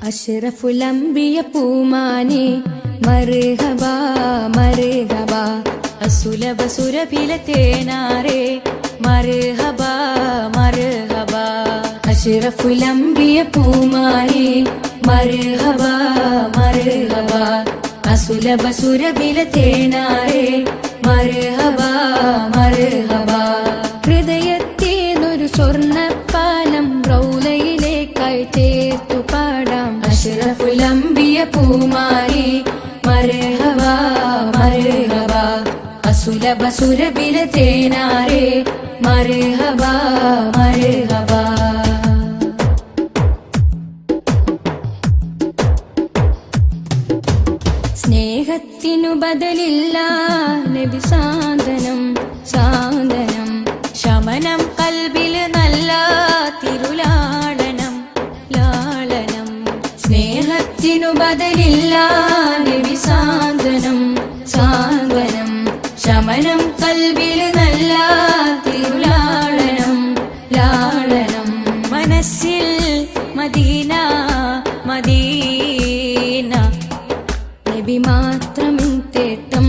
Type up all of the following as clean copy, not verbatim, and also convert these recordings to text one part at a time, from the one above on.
അഷ്റഫുൽ അംബിയ പൂമാനെ മർഹബാ മർഹബാ അസുലഭ സുരഭില തേനാരെ മർഹബാ മർഹബാ അഷ്റഫുൽ അംബിയ പൂമാനെ മർഹബാ മർഹബാ അസുലഭ സുരഭില തേനാരെ മർഹബാ മർഹബാ ഹൃദയത്തേനൊരു സ്വർണ്ണപ്പാലം റൗലയിലേക്കായി ചേർത്തു പാടാം അഷ്റഫുൽ അംബിയ പൂമാനെ മർഹബാ മർഹബാ അസുലഭ സുരഭില തേനാരെ മർഹബാ മർഹബാ സ്നേഹത്തിനു ബദലില്ല നബി സാന്ത്വനം സാന്ത്വനം ശമനം കൽബിൽ നല്ല തിരുലാളനം ലാളനം സ്നേഹത്തിനു ബദലില്ല നബി സാന്ത്വനം സാന്ത്വനം ശമനം കൽബിൽ നല്ല തിരുലാളനം ലാളനം മനസ്സിൽ മദീന മദീന നബി മാത്രമിൻ തേട്ടം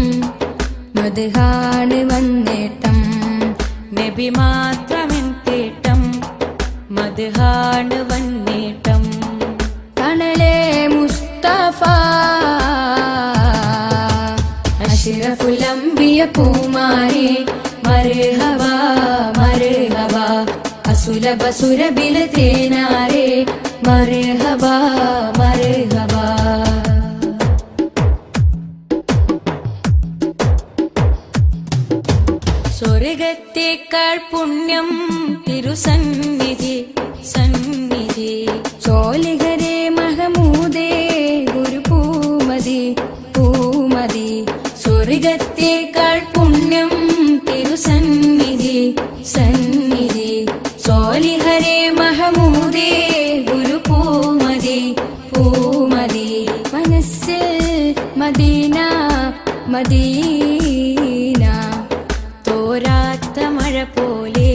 മദ്ഹാണ് വന്നേട്ടം നബി മാത്രമിൻ തേട്ടം മദ്ഹാണ് വന്നേട്ടം തണലേ മുസ്തഫ അഷ്റഫുൽ അംബിയ പൂമാനെ മർഹബാ മർഹബാ അസുലഭ സുരഭില തേനാരെ മർഹബാ മർഹബാ സ്വർഗത്തേക്കാൾ പുണ്യം തിരുസന്നിധി സന്നിധി ചോലിഹരേ മഹമൂദേ ഗുരു പൂമതി പൂമതി സ്വർഗത്തേക്കാൾ പുണ്യം തിരുസന്നിധി സന്നിധി ചോലിഹരേ മഹമൂദേ ഗുരു പൂമതി പൂമതി മനസ്സിൽ മദീന മദീന തോരാത്ത മഴ പോലെ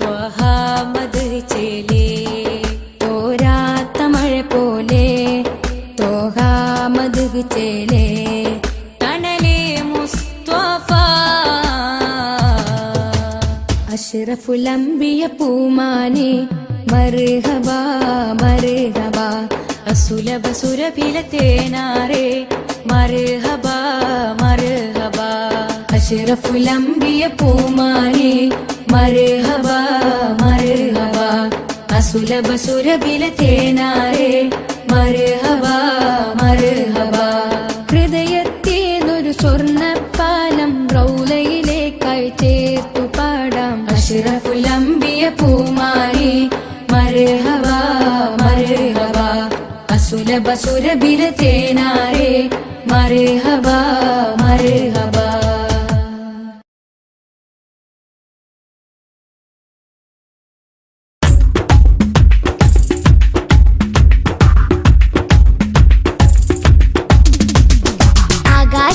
ത്വഹാമദ് ചേലേ തോരാത്ത മഴ പോലെ ത്വഹാമദ് ചേലേ തണലേ മുസ്തഫ അഷ്റഫുൽ അംബിയ പൂമാനെ മർഹബാ മർഹബാ അസുലഭ സുരഭില തേനാരെ മർഹബാ മർഹബാ അഷ്റഫുൽ അംബിയ പൂമാനെ മർഹബാ മർഹബാ അസുലഭ സുരഭില തേനാരെ മർഹബാ മർഹബാ ഹൃദയത്തേനൊരു സ്വർണ്ണപ്പാലം റൗലയിലേക്കായി ചേർത്തു പാടാം അഷ്റഫുൽ അംബിയ പൂമാനെ മർഹബാ മർഹബാ അസുലഭ സുരഭില തേനാരെ മർഹബാ മർഹബാ ആകാശ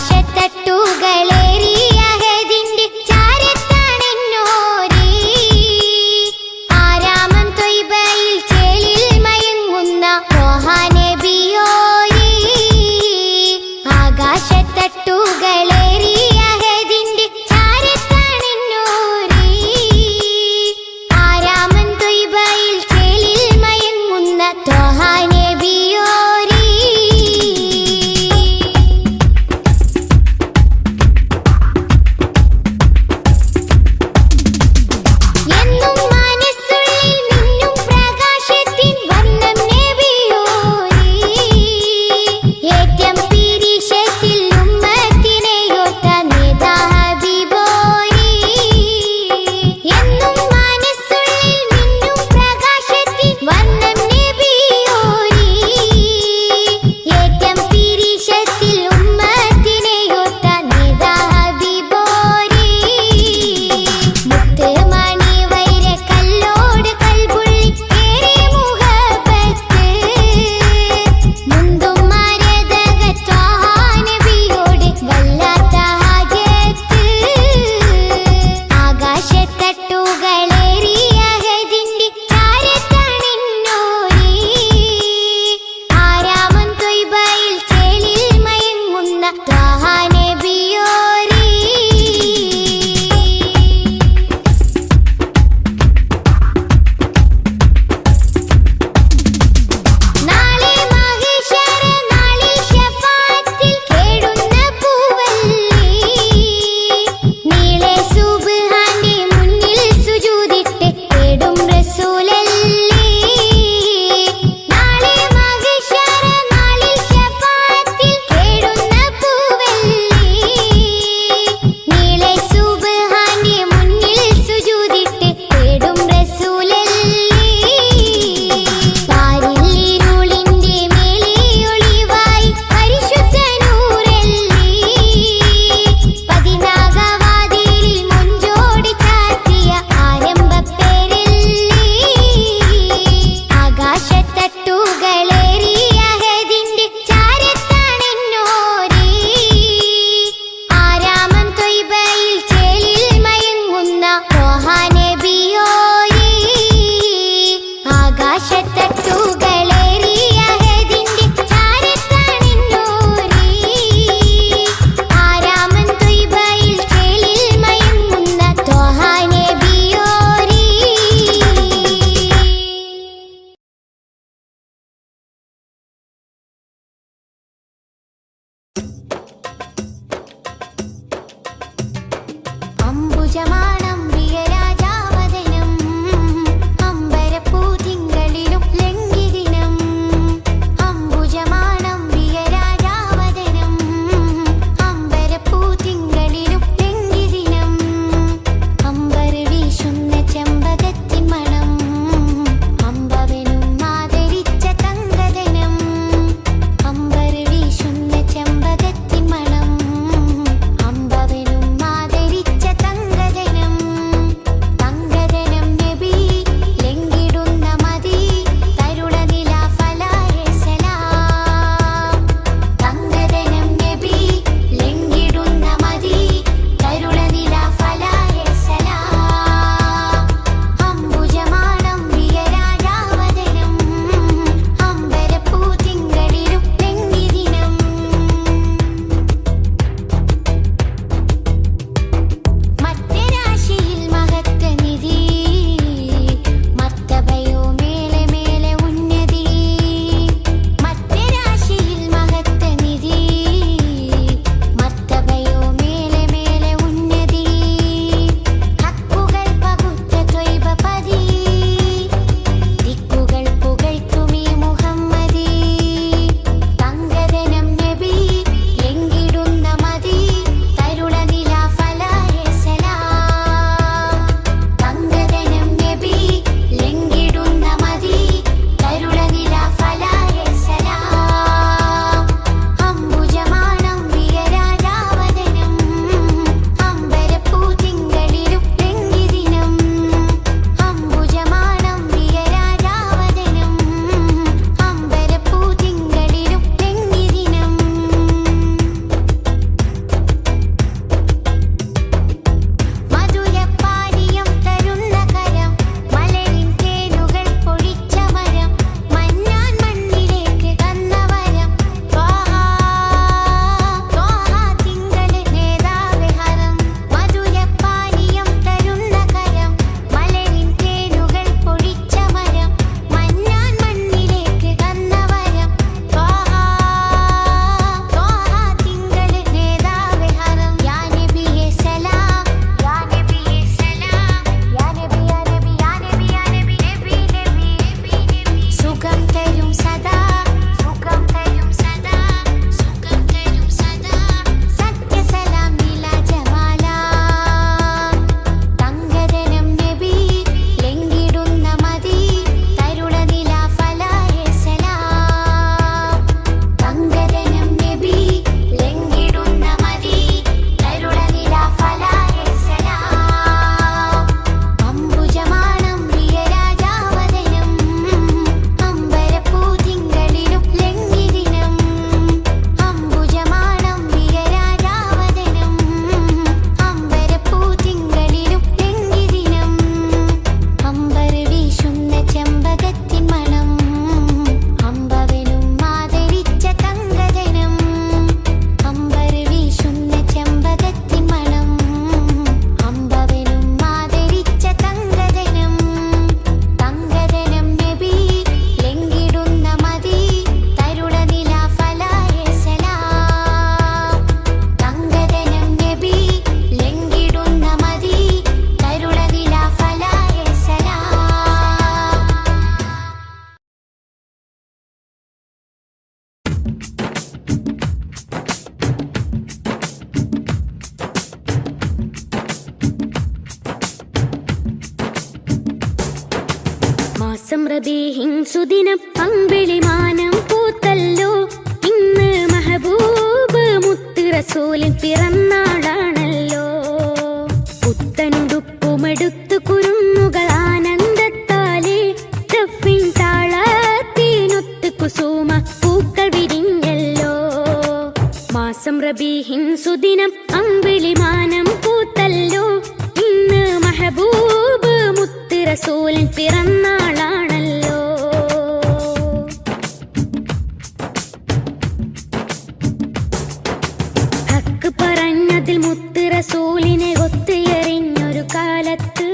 മാസം റബീഹിൻ സുദിനം അമ്പിളിമാനം പൂത്തല്ലോ. ഇന്ന് മഹബൂബ് മുത്ത് റസൂലിൻ പിറന്നാളാണല്ലോ. പുത്തനുടുപ്പുമെടുത്തു കുരുന്നുകൾ ആനന്ദത്താലേ ദഫിൻ താളത്തിനൊത്ത് കുസുമ പൂക്കൾ വിരിഞ്ഞല്ലോ. മാസം റബീഹിൻ സുദിനം അമ്പിളിമാനം പൂത്തല്ലോ. ഇന്ന് മഹബൂബ് മുത്ത് റസൂലിൻ പിറന്നാളാണല്ലോ. ഹക്ക് പറഞ്ഞതിൽ മുത്ത് റസൂലിനെ ഒത്തുയറിഞ്ഞൊരു കാലത്ത്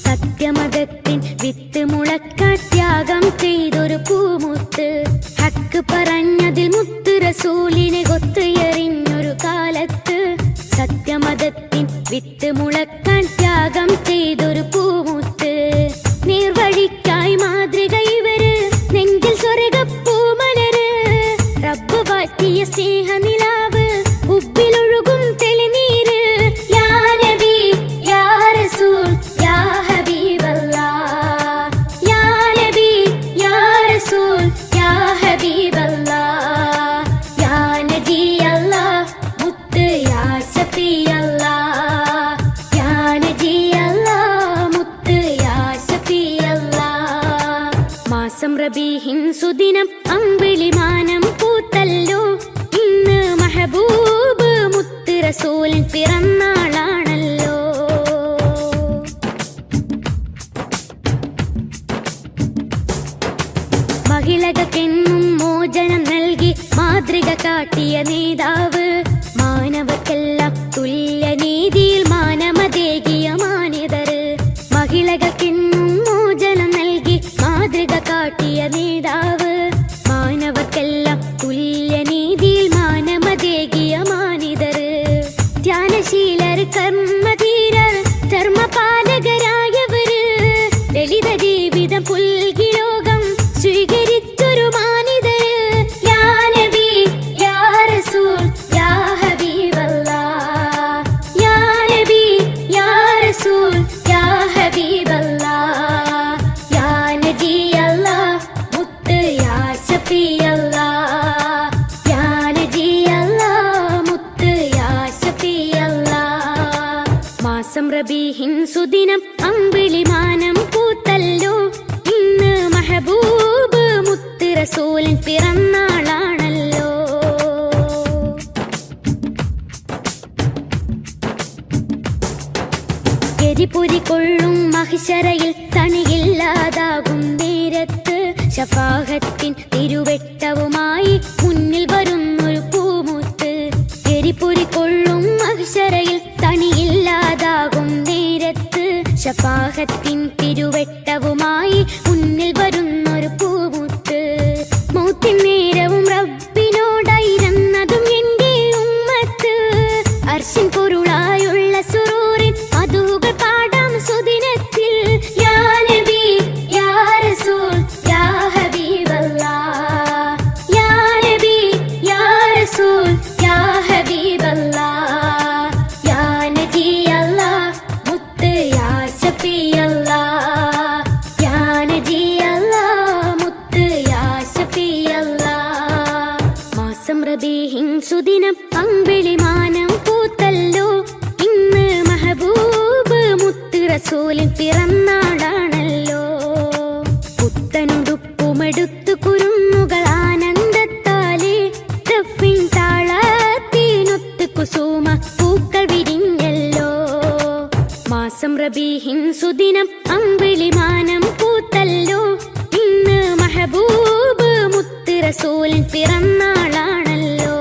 സത്യമതത്തിൻ വിത്ത് മുളക്കാൻ ത്യാഗം ചെയ്തൊരു പൂമുത്ത്. ഹക്ക് പറഞ്ഞതിൽ മുത്ത് റസൂലിനെ ഒത്തുയറിഞ്ഞൊരു കാലത്ത് സത്യമതത്തിൻ വിത്ത് മുളക്കാൻ ത്യാഗം ചെയ്തൊരു പൂമുത്ത്. നീർവഴിക്കായി മാതൃക ഇവര്, നെഞ്ചിൽ സ്വർഗപ്പൂമലര്. റബ്ബ് വാറ്റിയ സ്നേഹനിലാവ്, ഉപ്പിലൊഴുകും തെളിനീര്. യാ നബി യാ റസൂൽ യാ ഹബീബല്ലാഹ്. യാ നബി യാ റസൂൽ യാ ഹബീബല്ലാഹ്. യാ നബി അല്ലാഹ് മുത്ത് യാ ശഫീ അല്ലാഹ്. യാ നബി അല്ലാഹ് മുത്ത് യാ ശഫീ അല്ലാഹ്. മാസം റബീഹിൻ സുദിനം അമ്പിളിമാനം പൂത്തല്ലോ. ഇന്ന് മഹബൂബ് മുത്ത് റസൂലിൻ പിറന്നാളാണല്ലോ. മഹിളകൾക്കെന്നും മോചനം നൽകി മാതൃക കാട്ടിയ നേതാവ്. മാനവക്കെല്ലാം തുല്യനീതിയിൽ മാനമതേകിയ മാന്യതര്. മഹിളകൾക്കെന്നും മോചനം നൽകി മാതൃക കാട്ടിയ നേതാവ്. മാനവക്കെല്ലാം തുല്യനീതിയിൽ മാനമതേകിയ മാനിതര്. ധ്യാനശീലർ കർമ്മധീരർ ധർമ്മപാലകരായവര്. ലളിത ജീവിതം പുൽകി ലോകം സ്വീകരിച്ചൊരു മാനിതര്. യാ നബി യാ റസൂൽ യാ ഹബീബല്ലാഹ്. യാ നബി യാ റസൂൽ യാ ഹബീബല്ലാഹ്. യാ നബി അല്ലാഹ് മുത്ത് യാ ശഫീ അല്ലാഹ്. യാ നബി അല്ലാഹ് മുത്ത് യാ ശഫീ അല്ലാഹ്. മാസം റബീഹിൻ സുദിനം അമ്പിളിമാനം പൂത്തല്ലോ. ഇന്ന് മഹബൂബ് മുത്ത് റസൂലിൻ പിറന്നാളാണല്ലോ. എരിപൊരി കൊള്ളും മഹിശറയിൽ തണിയില്ലാതാകും നേരത്ത്. ശഫാഹത്തിൻ തിരുവെട്ടവുമായി മുന്നിൽ വരുന്നൊരു പൂമുത്ത്. എരിപൊരി കൊള്ളും മഹിശറയിൽ തണിയില്ലാതാകും നേരത്ത്. ശഫാഹത്തിൻ തിരുവെട്ടവുമായി മുന്നിൽ വരുന്നൊരു പൂമുത്ത്. മൗത്തിൻ നേരവും റബ്ബിനോടായിരുന്നതും എന്റെ ഉമ്മത്ത്. അർശിൻ പൊരുളായുള്ള സുറൂറിൻ മധുകൾ പാടാം സുദിനത്തിൽ. യാ നബി യാ റസൂൽ യാ ഹബീബല്ലാഹ്. യാ നബി യാ റസൂൽ യാ ഹബീബല്ലാഹ്. യാ നബി അല്ലാഹ് മുത്ത് യാ ശഫീ അല്ലാഹ്. യാ നബി അല്ലാഹ് മുത്ത് യാ ശഫീ അല്ലാഹ്. മാസം റബീഹിൻ സുദിനം അമ്പിളിമാനം പൂത്തല്ലോ. ഇന്ന് മഹബൂബ് മുത്ത് റസൂലിൻ പിറന്നാളാണല്ലോ. പുത്തനുടുപ്പുമെടുത്തു കുരുന്നുകൾ ആനന്ദത്താലേ. ദഫിൻ താളത്തിനൊത്ത് കുസുമ പൂക്കൾ വിരിഞ്ഞല്ലോ. മാസം റബീഹിൻ സുദിനം അമ്പിളിമാനം പൂത്തല്ലോ. ഇന്ന് മഹബൂബ് മുത്ത് റസൂലിൻ പിറന്നാളാണല്ലോ.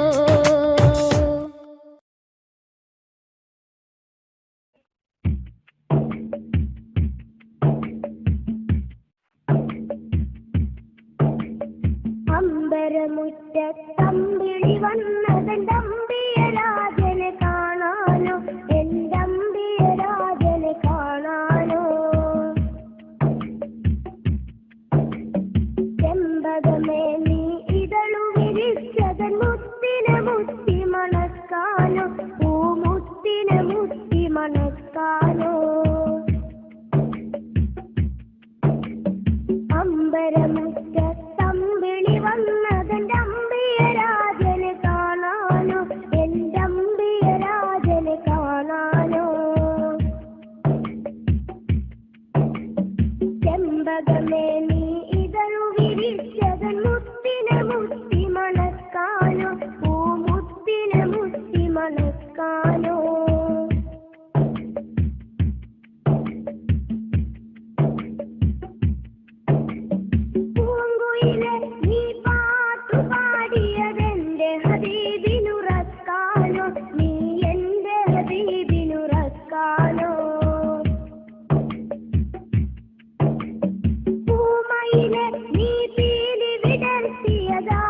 അമ്പരമുറ്റത്തമ്പിളി വന്നതെന്തമ്പിയരാജനെ കാണാനോ, എന്തമ്പിയരാജനെ കാണാനോ. ചെമ്പകമേ നീ ഇതളു വിരിച്ചതൻ മുത്തിനെ മുത്തി മണക്കാനോ, പൂമുത്തിനെ മുത്തി മണക്കാനോ. അമ്പരമുറ്റത്തമ്പിളി വന്നതെന്റെ അമ്പിയരാജനെ കാണാനോ, എന്റെ അമ്പിയരാജനെ കാണാനോ. ചെമ്പകമേ നീ ഇതളു വിരിച്ചതൻ മുത്തിനെ മുത്തി മണക്കാനോ, പൂമുത്തിനെ മുത്തി മണക്കാനോ. പൂങ്കുയിലെ നീ പാട്ടു പാടിയതെന്റെ ഹബീബിനുറക്കാനോ, നീ എന്റെ ഹബീബിനുറക്കാനോ. പൂമയിലെ നീ പീലി വിടർത്തിയതാ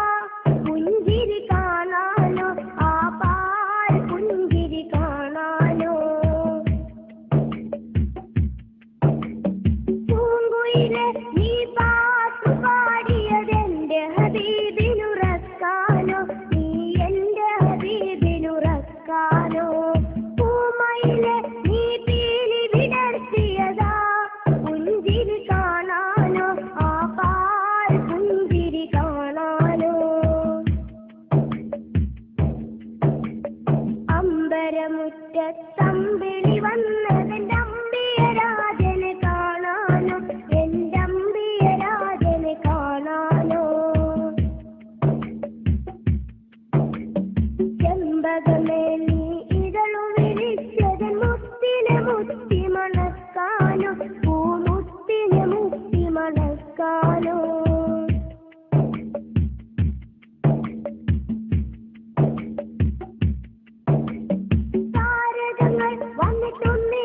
പുഞ്ചിരി കാണാനോ, ആ പാൽ പുഞ്ചിരി കാണാനോ.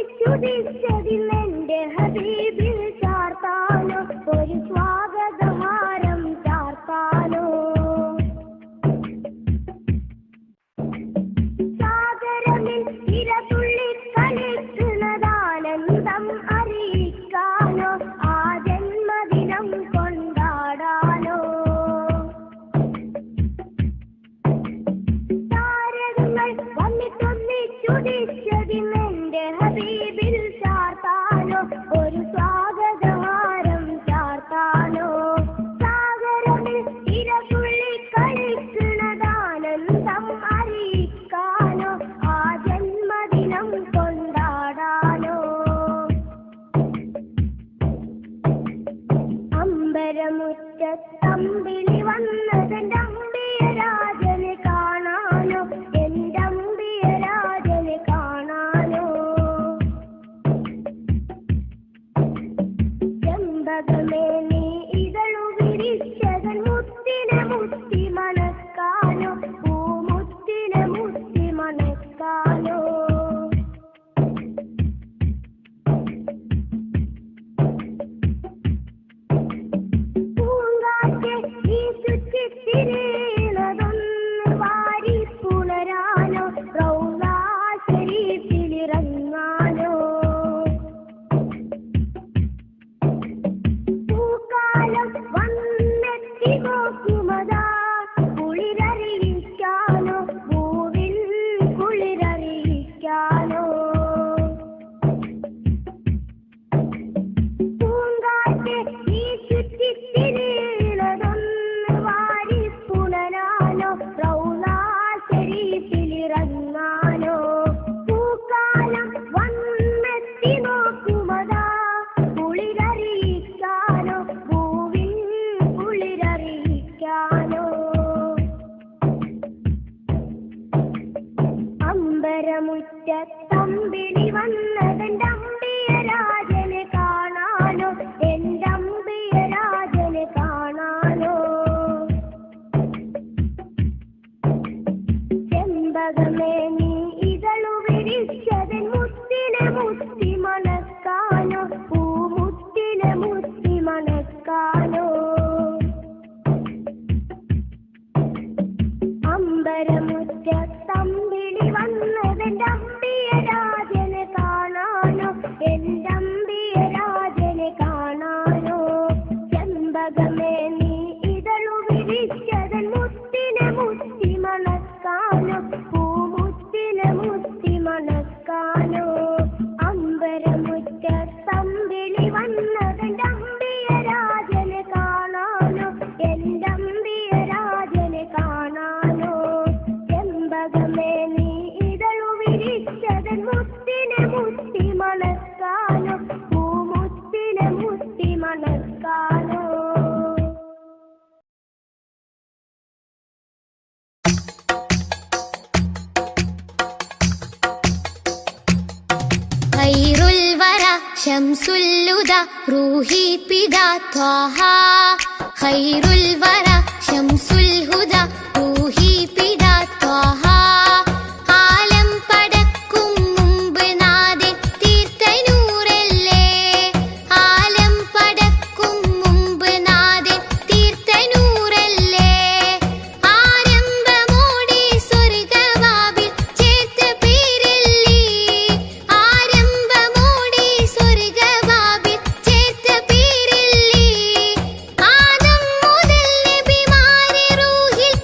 തുള്ളിച്ചുതിച്ചതിന്നെന്റെ ഹബീബിൽ ചാർത്താനോ ഒരു സ്വാഗതഹാരം ചാർത്താനോ സാഗരമിൽ തിരതുള്ളി കളിക്കുന്നതാനന്ദം അറിയിക്കാനോ ആ ജന്മദിനം കൊണ്ടാടാനോ താരകങ്ങൾ വന്നിട്ടൊന്നിച്ചുതിച്ചതിന്നെന്റെ ഹബീബിൽ ചാർത്താനോ ഒരു സ്വാഗതഹാരം ചാർത്താനോ സാഗരമിൽ തിരതുള്ളി കളിക്കുന്നതാനന്ദം അറിയിക്കാനോ ആ ജന്മദിനം കൊണ്ടാടാനോ അമ്പരമുറ്റത്തമ്പിളി വന്നതെന്റെ അമ്പിയരാജനെ കാണാനോ എന്റെ അമ്പിയരാജനെ കാണാനോ ചെമ്പകമേ നീ ഇതളു വിരിച്ചതൻ മുത്തിനെ മുത്തി മണക്കാനോ പൂമുത്തിനെ മുത്തി മണക്കാനോ പൂങ്കാറ്റെ നീ ചുറ്റിത്തിരിയുന്നതൊന്ന് വാരി പുണരാനോ റൗളാ ശരീഫിലിറങ്ങാനോ പൂക്കാലം വന്നെത്തി നോക്കുമതാ കുളിരറിയിക്കാനോ പൂവിൻ കുളിരറിയിക്കാനോ പൂങ്കാറ്റെ നീ ചുറ്റിത്തിരിയുന്നതൊന്ന് വാരി പുണരാനോ റൗളാ ശരീഫിലിറങ്ങാനോ പൂക്കാലം വന്നെത്തി നോക്കുമതാ കുളിരറിയിക്കാനോ പൂവിൻ കുളിരറിയിക്കാനോ അമ്പരമുറ്റത്തമ്പിളി വന്നതെന്റെ അമ്പിയരാജനെ കാണാനോ എന്റെ അമ്പിയരാജനെ കാണാനോ ചെമ്പകമേ നീ ഇതളു വിരിച്ചതൻ മുത്തിനെ മുത്തി മണക്കാനോ പൂമുത്തിനെ മുത്തി മണക്കാനോ അമ്പരമുറ്റത്തമ്പിളി വന്നതെന്റെ അമ്പിയരാജനെ കാണാനോ എന്റെ അമ്പിയരാജനെ കാണാനോ ചെമ്പകമേ നീ ഇതളു വിരിച്ചതൻ മുത്തിനെ മുത്തി മണക്കാനോ പൂമുത്തിനെ മുത്തി മണക്കാനോ അമ്പരമുറ്റത്തമ്പിളി വന്നതെന്റെ അമ്പിയരാജനെ കാണാനോ എന്റെ അമ്പിയരാജനെ കാണാനോ ചെമ്പകമേ നീ ഇതളു വിരിച്ചതൻ മുത്തിനെ മുത്തി മണക്കാനോ പൂമുത്തിനെ മുത്തി മണക്കാനോ ഖൈറുൽ വറ ശംസുൽ ഹുദ റൂഹി പിതാ ത്വാഹ ഖൈറുൽ വറ ശംസുൽ ഹുദ റൂഹി പിതാ ത്വാഹ ആലം പടക്കും മുമ്പ് നാഥൻ തീർത്ത നൂറല്ലേ ആലം പടക്കും മുമ്പ് നാഥൻ തീർത്ത നൂറല്ലേ ആരംഭമോടെ സ്വർഗവാവിൽ ചേർത്ത പേരല്ലേ ആരംഭമോടെ സ്വർഗവാവിൽ ചേർത്ത പേരല്ലേ ആദം മുതൽ നബിമാരെ റൂഹിൽ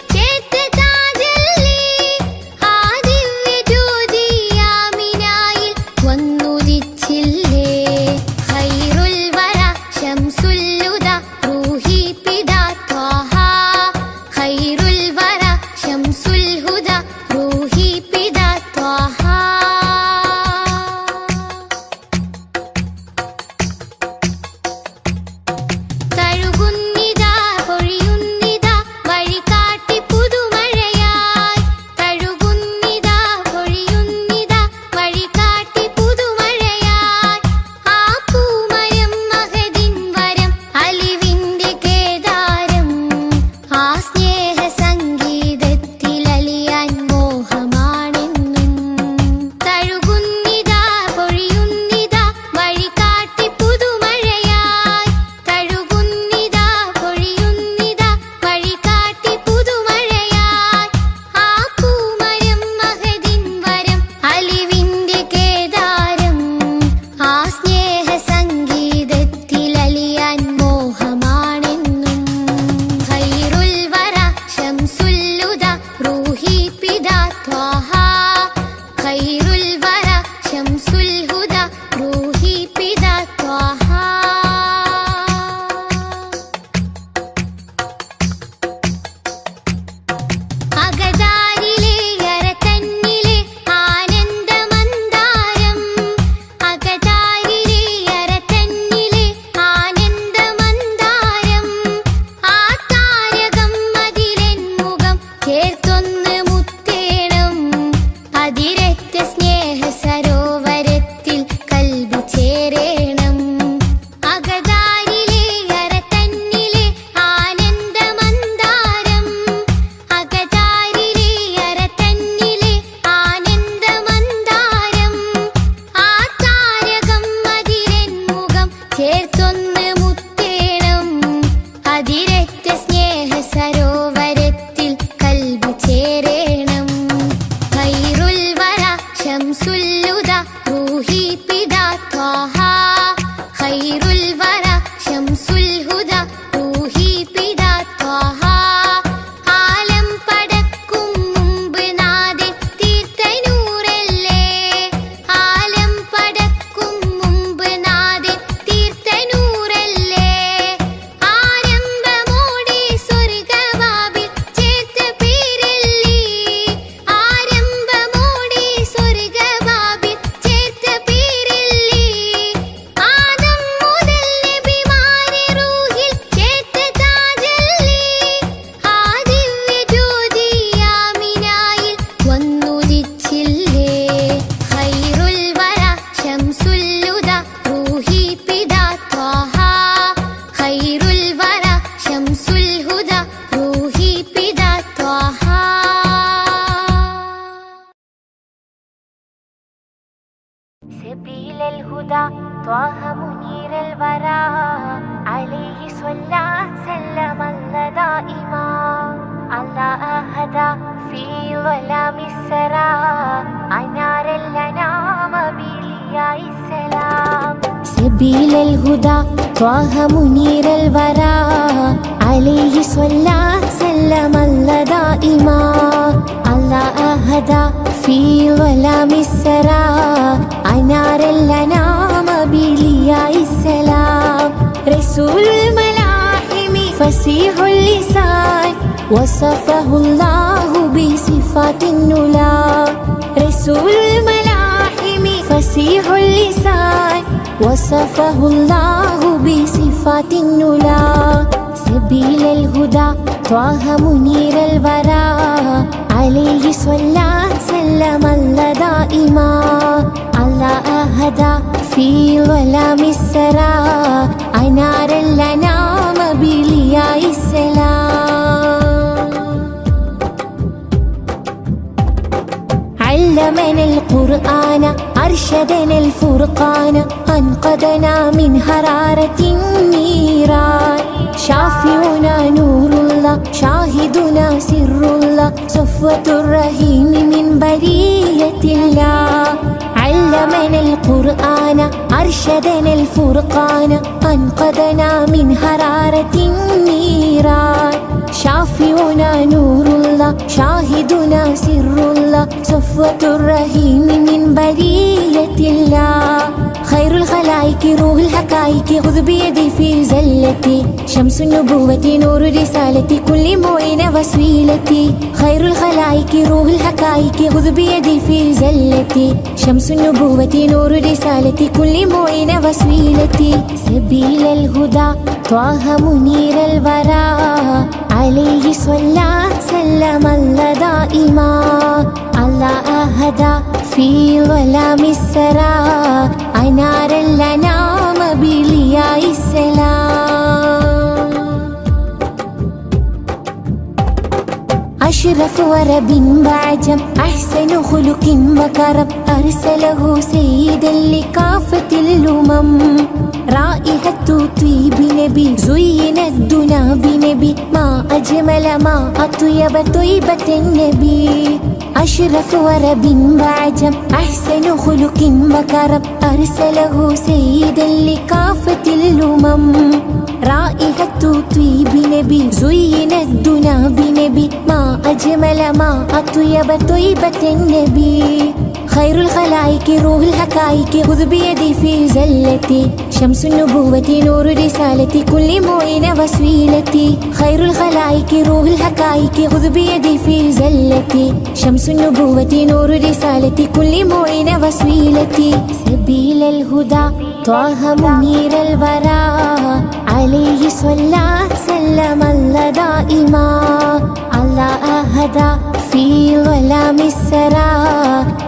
الهدى روحي بدا طه خير الورى شمس الهدى روحي بدا طه سبيل الهدى طه منير الورى عليه صلى سلم الله دائما الله هدى في ظلام السرى أنار الأنام بلياء السلام سبيل الهدى طه منير الورى عليه صلى سلم الله دائما الله هدى في ظلام السرى أنار الأنام بلياء السلام رسول الملاحم فصيح اللسان وصفه الله بصفات النلا رسول الملاحم فصيح اللسان وصفه الله بصفات النلا سبيل الهدى طه منير الورى عليه صلى سلم الله دائما الله هدى في ظلام السرى أنار الأنام بلياء السلام علمنا القرآن أرشدنا الفرقان أنقذنا من حرارة النيران شافعنا نور الله شاهدنا سر الله صفوة الرحيم من برية الله علمنا القرآن أرشدنا الفرقان أنقذنا من حرارة النيران شافعنا نور الله شاهدنا سر الله صفوة الرحيم من برية الله خير الخلائق روح الحقائق خذ بيدي في زلتي شمس النبوة نور رسالتي كل معين وسيلتي خير الخلائق روح الحقائق خذ بيدي في زلتي شمس النبوة نور رسالتي كل معين وسيلتي سبيل الهدى طه منير الورى عليه صلى سلم الله دائما الله هدى في ظلام السرى أنار الأنام بلياء السلام أشرف ورب وعجم أحسن خلق وكرم أرسله سيدا لكافة الأمم رائحة طيب نبي زين الدنا بنبي ما أجمل ما أطيب طيبة النبي أشرف ورب وعجم أحسن خلق وكرم أرسله سيدا لكافة الأمم رائحة طيب نبي زين الدنا بنبي ما أجمل ما أطيب طيبة النبي خير الخلائق روح الحقائق خذ بيدي في زلتي شمس النبوة نور رسالتي كل معين وسيلتي خير الخلائق روح الحقائق خذ بيدي في زلتي شمس النبوة نور رسالتي كل معين وسيلتي سبيل الهدى طه منير الورى عليه صلى سلم الله دائما الله هدى في ظلام السرى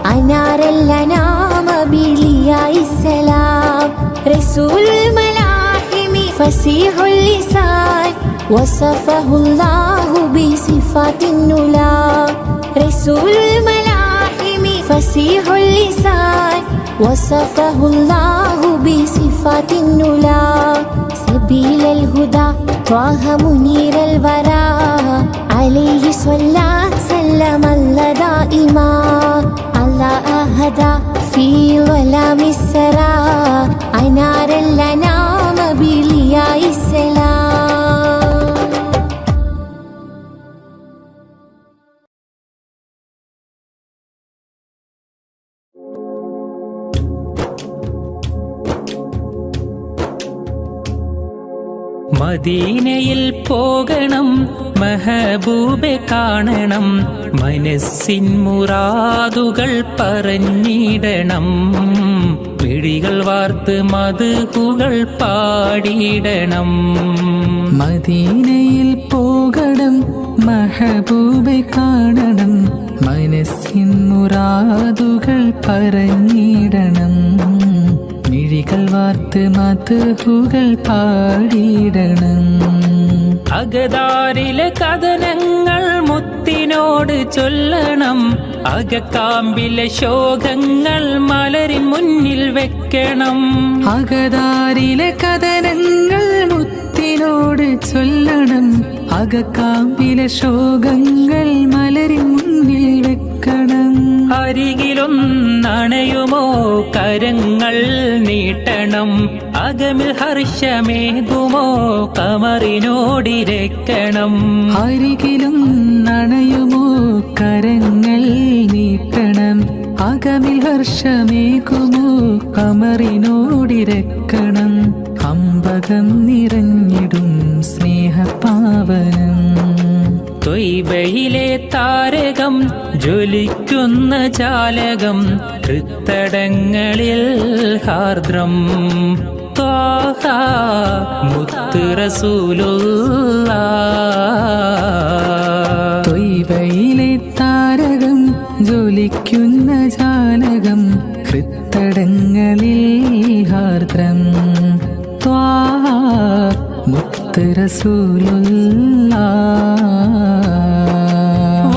أنار الأنام بلياء السلام رسول الملاحم فصيح اللسان وصفه الله بصفات النلا رسول الملاحم فصيح اللسان وصفه الله بصفات النلا سبيل الهدى طه منير الورى عليه صلى سلم الله دائما الله هدى في ظلام السرى أنار الأنام بلياء السلام മദീനയിൽ പോകണം മെഹബൂബെ കാണണം മനസ്സിൻ മുറാദുകൾ പറഞ്ഞിടണം മിഴികൾ വാർത്ത് മദ്ഹുകൾ പാടിയിടണം മദീനയിൽ പോകണം മെഹബൂബെ കാണണം മനസ്സിൻ മുറാദുകൾ പറഞ്ഞിടണം മൊഴികൾ വാർത്ത് മദ്ഹുകൾ പാടിയിടണം. അകതാരിലെ കഥനങ്ങൾ മുത്തിനോട് ചൊല്ലണം. അകക്കാമ്പിലെ ശോകങ്ങൾ മലരിൻ മുന്നിൽ വെക്കണം. അകതാരിലെ കഥനങ്ങൾ മുത്തിനോട് ചൊല്ലണം. അകക്കാമ്പിലെ ശോകങ്ങൾ മലരിൻ മുന്നിൽ വെക്കണം. അരികിലൊന്നണയുമോ കരങ്ങൾ നീട്ടണം. അകമിൽ ഹർഷമേകുമോ കമറിനോടിരക്കണം. അരികിലും നണയുമോ കരങ്ങൾ നീട്ടണം. അകമിൽ ഹർഷമേകുമോ കമറിനോടിരക്കണം. അമ്പകം നിറഞ്ഞിടും സ്നേഹപാവനം. ത്വയ്ബയിലെ താരകം ജ്വലിക്കുന്ന ജാലകം. ഹൃത്തടങ്ങളിൽ ഹാർദ്രം ത്വാഹ മുത്ത് റസൂലുള്ളാഹ്. ത്വയ്ബയിലെ താരകം ജ്വലിക്കുന്ന ജാലകം. ഹൃത്തടങ്ങളിൽ ഹാർദ്രം ത്വാഹ മുത്ത് റസൂലുള്ളാഹ്.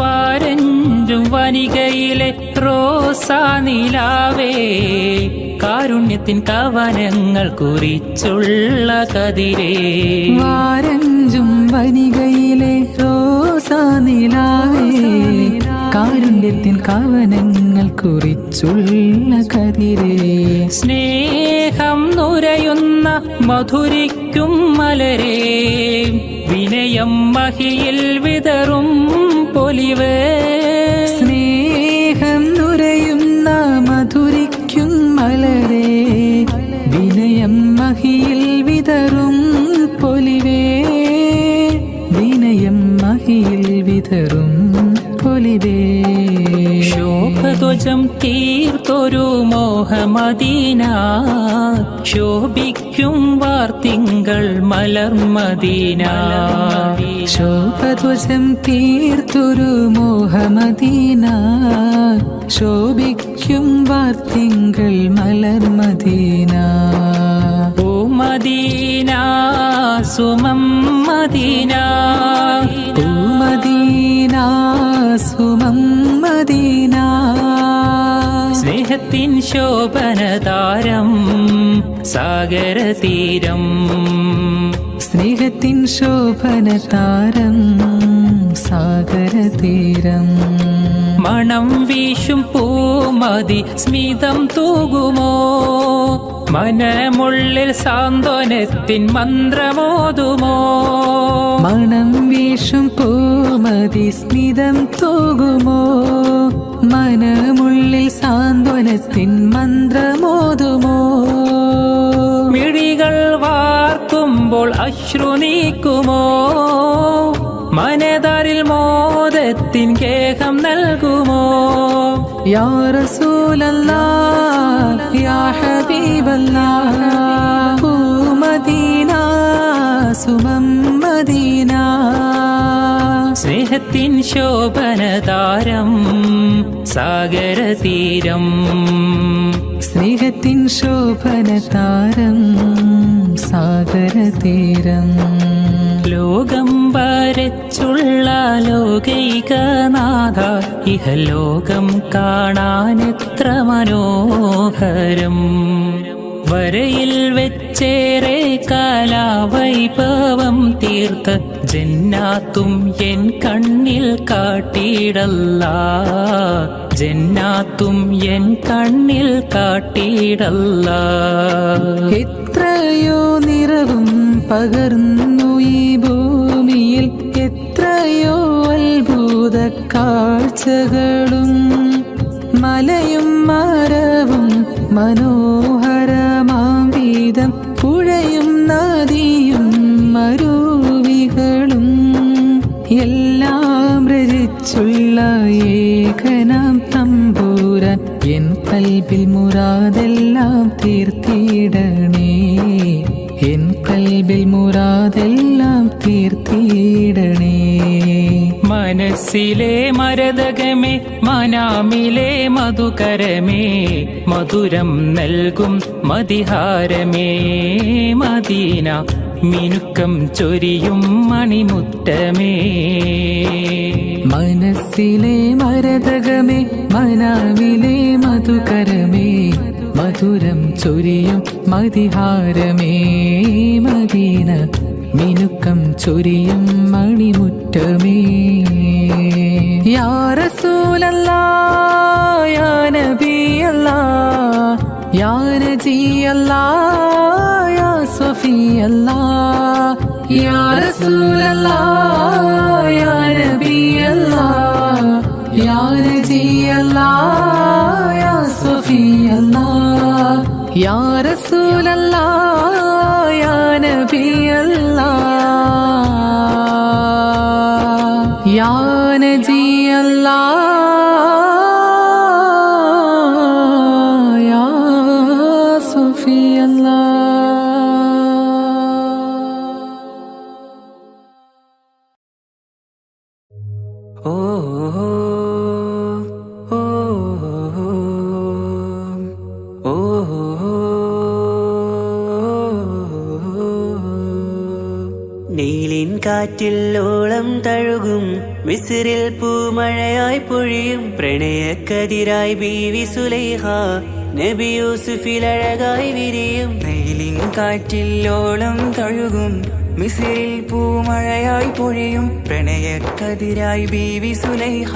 വാരഞ്ചും വനികയിലെ റോസാ നിലാവേ, കാരുണ്യത്തിൻ കവനങ്ങൾ കുറിച്ചുള്ള കതിരേ. വാരഞ്ചും വനികയിലെ റോസാ നിലാവേ, കാരുണ്യത്തിൻ കവനങ്ങൾ കുറിച്ചുള്ള കതിരേ. സ്നേഹം നുരയുന്ന മധുരിക്കും മലരേ, വിനയം മഹിയിൽ വിതറും പൊലിവേ. സ്നേഹം നുരയുന്ന മധുരിക്കും മലരേ, വിനയം മഹിയിൽ വിതറും പൊലിവേ. വിനയം മഹിയിൽ വിതറും പൊലിവേ. ശോഭധ്വജം തീർത്തൊരു മോഹമദീന, ശോഭിക്കും വാർത്തിങ്കൾ മലർമദീന. ശോഭധ്വജം തീർത്തൊരു മോഹമദീന, ശോഭിക്കും വാർത്തിങ്കൾ മലർമദീന. ഓ മദീന സുമം മദീന, ഓ മദീന സുമം മദീന. സ്നേഹത്തിൻ ശോഭനതാരം സാഗരതീരം. സ്നേഹത്തിൻ ശോഭനതാരം സാഗരതീരം. മണം വീശും പൂമതി സ്മിതം തൂകുമോ, മനമുള്ളിൽ സാന്ത്വനത്തിൻ മന്ത്രമോതുമോ. മണം വീശും പൂമതി സ്മിതം തൂകുമോ, മനമുള്ളിൽ സാന്ത്വനത്തിൻ മന്ത്രമോതുമോ. മിഴികൾ വാർക്കുമ്പോൾ അശ്രു നീക്കുമോ, മനതാരിൽ മോദത്തിൻ കേഹം നൽകുമോ. യാ റസൂലല്ലാഹ് യാ ഹബീബല്ലാഹ്, ഓ മദീന സുമം മദീന. സ്നേഹത്തിൻ ശോഭനതാരം സാഗരതീരം. സ്നേഹത്തിൻ ശോഭനതാരം സാഗരതീരം. ലോകം വരച്ചുള്ള ലോകൈകനാഥ, ഇഹലോകം കാണാനെത്ര മനോഹരം. വരയിൽ വെച്ചേറെ കലാവൈഭവം തീർത്ത ജന്നാത്തും എൻ കണ്ണിൽ കാട്ടിയിടല്ലാ. ജന്നാത്തും എൻ കണ്ണിൽ കാട്ടിയിടല്ലാ. എത്രയോ നിറവും പകർന്നു ഈ ഭൂമിയിൽ, എത്രയോ അത്ഭുത കാഴ്ചകളും. മലയും മരവും മനോഹരമാം വീതം, പുഴയും നദിയും മരുവികളും. എല്ലാം രചിച്ചുള്ള ഏകനാം തമ്പുരാൻ, എൻ കൽബിൽ മുറാദെല്ലാം തീർത്തിടണേ. എൻ കൽബിൽ മുറാദെല്ലാം തീർത്തിടണേ. മനസ്സിലെ മരതകമേ മനാമിലെ മധുകരമേ മധുരം നൽകും മതിഹാരമേ മദീന മിനുക്കം ചൊരിയും മണിമുറ്റമേ. മനസ്സിലെ മരതകമേ മനാവിലെ മധുകരമേ മധുരം ചൊരിയും മതിഹാരമേ മദീന മിനുക്കം ചൊരിയും മണിമുറ്റമേ. യാ റസൂലല്ലാഹ് യാ നബിയല്ലാഹ് യാ നജിയല്ലാഹ് യാ സ്വഫിയല്ലാഹ് യാ റസൂലല്ലാഹ് യാ നബിയല്ലാഹ് യാ നജിയല്ലാഹ് യാ സ്വഫിയല്ലാഹ് യാ റസൂലല്ലാഹ് യാ നബിയല്ലാഹ് യാ നജിയല്ലാഹ് യാ സ്വഫിയല്ലാഹ്. ഓ ഓ ഓ നീലിൻ കാറ്റിൽ ഓളം തഴുകും മിസ്രിൽ പൂമഴയായി പൊഴിയും പ്രണയക്കതിരായി ബീവി സുലൈഹ നബി യൂസുഫിൽ അഴകായി വിരിയും. നീലിൻ കാറ്റിൽ ഓളം തഴുകും മിസ്രിൽ പൂമഴയായി പൊഴിയും പ്രണയക്കതിരായി ബീവി സുലൈഹ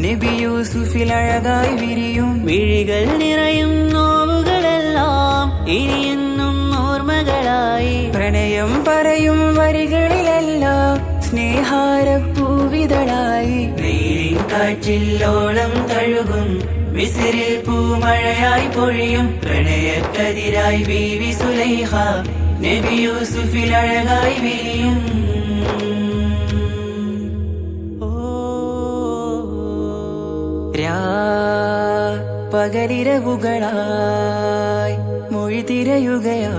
നബി യൂസുഫിൽ അഴകായി വിരിയും. മിഴികൾ നിറയും നോവുകളെല്ലാം ഇനിയെന്നും ഓർമ്മകളായി പ്രണയം പറയും വരികളിലെല്ലാം സ്നേഹാരപ്പൂവിതളായി. നീലിൻ കാറ്റിൽ ഓളം തഴുകും മിസ്രിൽ പൂമഴയായി പൊഴിയും പ്രണയക്കതിരായി ബീവി സുലൈഹ നബി യൂസുഫിൽ അഴകായി വിരിയും. പകലിരവുകളായി മൊഴി തിരയുകയായി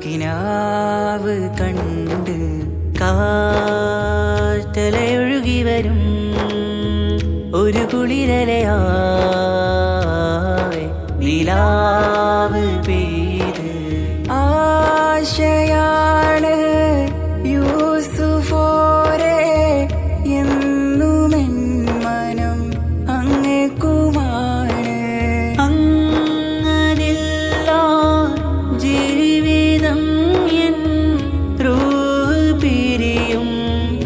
കിനാവ് കണ്ട് കാറ്റലയൊഴുകി വരും ഒരു കുളിരലയായി നിലാവ് പെയ്ത് ആശയാണ് യൂസുഫോരെ എന്നുമെൻ മനം അങ്ങേക്കുമാണ്. അങ്ങനില്ല ജീവിതം എൻ റൂഹ് പിരിയും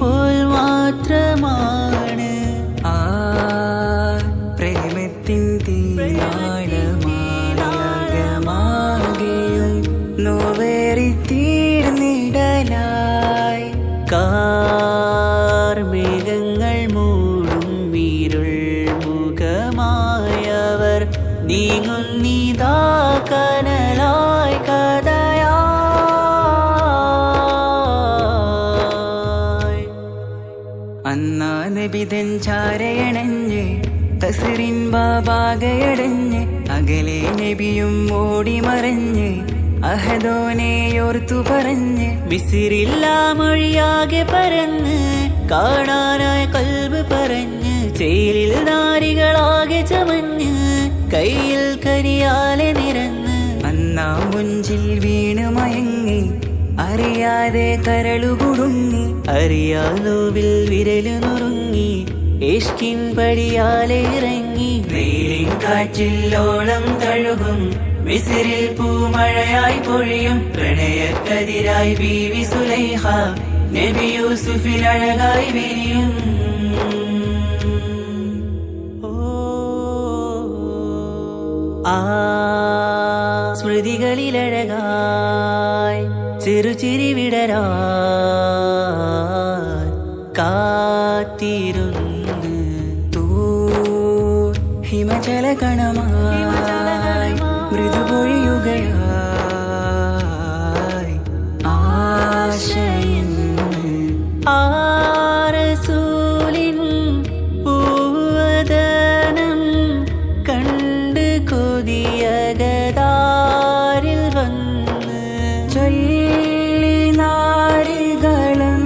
പോൽ മാത്രമാണ്. ആ പ്രേമത്തിൻ തീനാളമാകെയും നോവേറി തീർന്നിടലായി കാർമേഘങ്ങൾ മൂടും ഇരുൾ മുഖമായവർ നീങ്ങുന്നിതാ കനലായി കഥയായി. അന്നാ നബിതൻ ചാരയണഞ്ഞ് തസ്റിൻ ബാബാകയടഞ്ഞ് അകലെ നബിയും ഓടി മറഞ്ഞ് അഹദോനെയോർത്തു പറഞ്ഞ് മിസ്രില്ലാ മൊഴിയാകെ പരന്ന് കാണാനായി കൽബ് പറഞ്ഞ് ചേലിൽ നാരികളാകെ ചമഞ്ഞ് കയ്യിൽ കരിയാലെ നിരന്ന് അന്നാ മുഞ്ചിൽ വീണ് മയങ്ങി അറിയാതെ കരളുകുടുങ്ങി അറിയാലോവിൽ വിരലു നുറുങ്ങി ഇഷ്കിൻ പടിയാലെ ഇറങ്ങി. നീലിൻ കാറ്റിൽ ഓളം തഴുകും മിസ്രിൽ പൂമഴയായി പൊഴിയും പ്രണയക്കതിരായി ബീവി സുലൈഹ നബി യൂസുഫിൽ അഴകായി വിരിയും. ആ സ്മൃതികളിലഴകായി ചെറുചിരി വിടരാ കാത്തിരുന്ന് ഹിമജല കണമായി മൃദുപൊഴിയുകയായി ആശയിൻ ആരസൂലിൻ പൂവദനം കണ്ട് കൊതിയകതാരിൽ വന്ന് ചൊല്ലി നാരികളും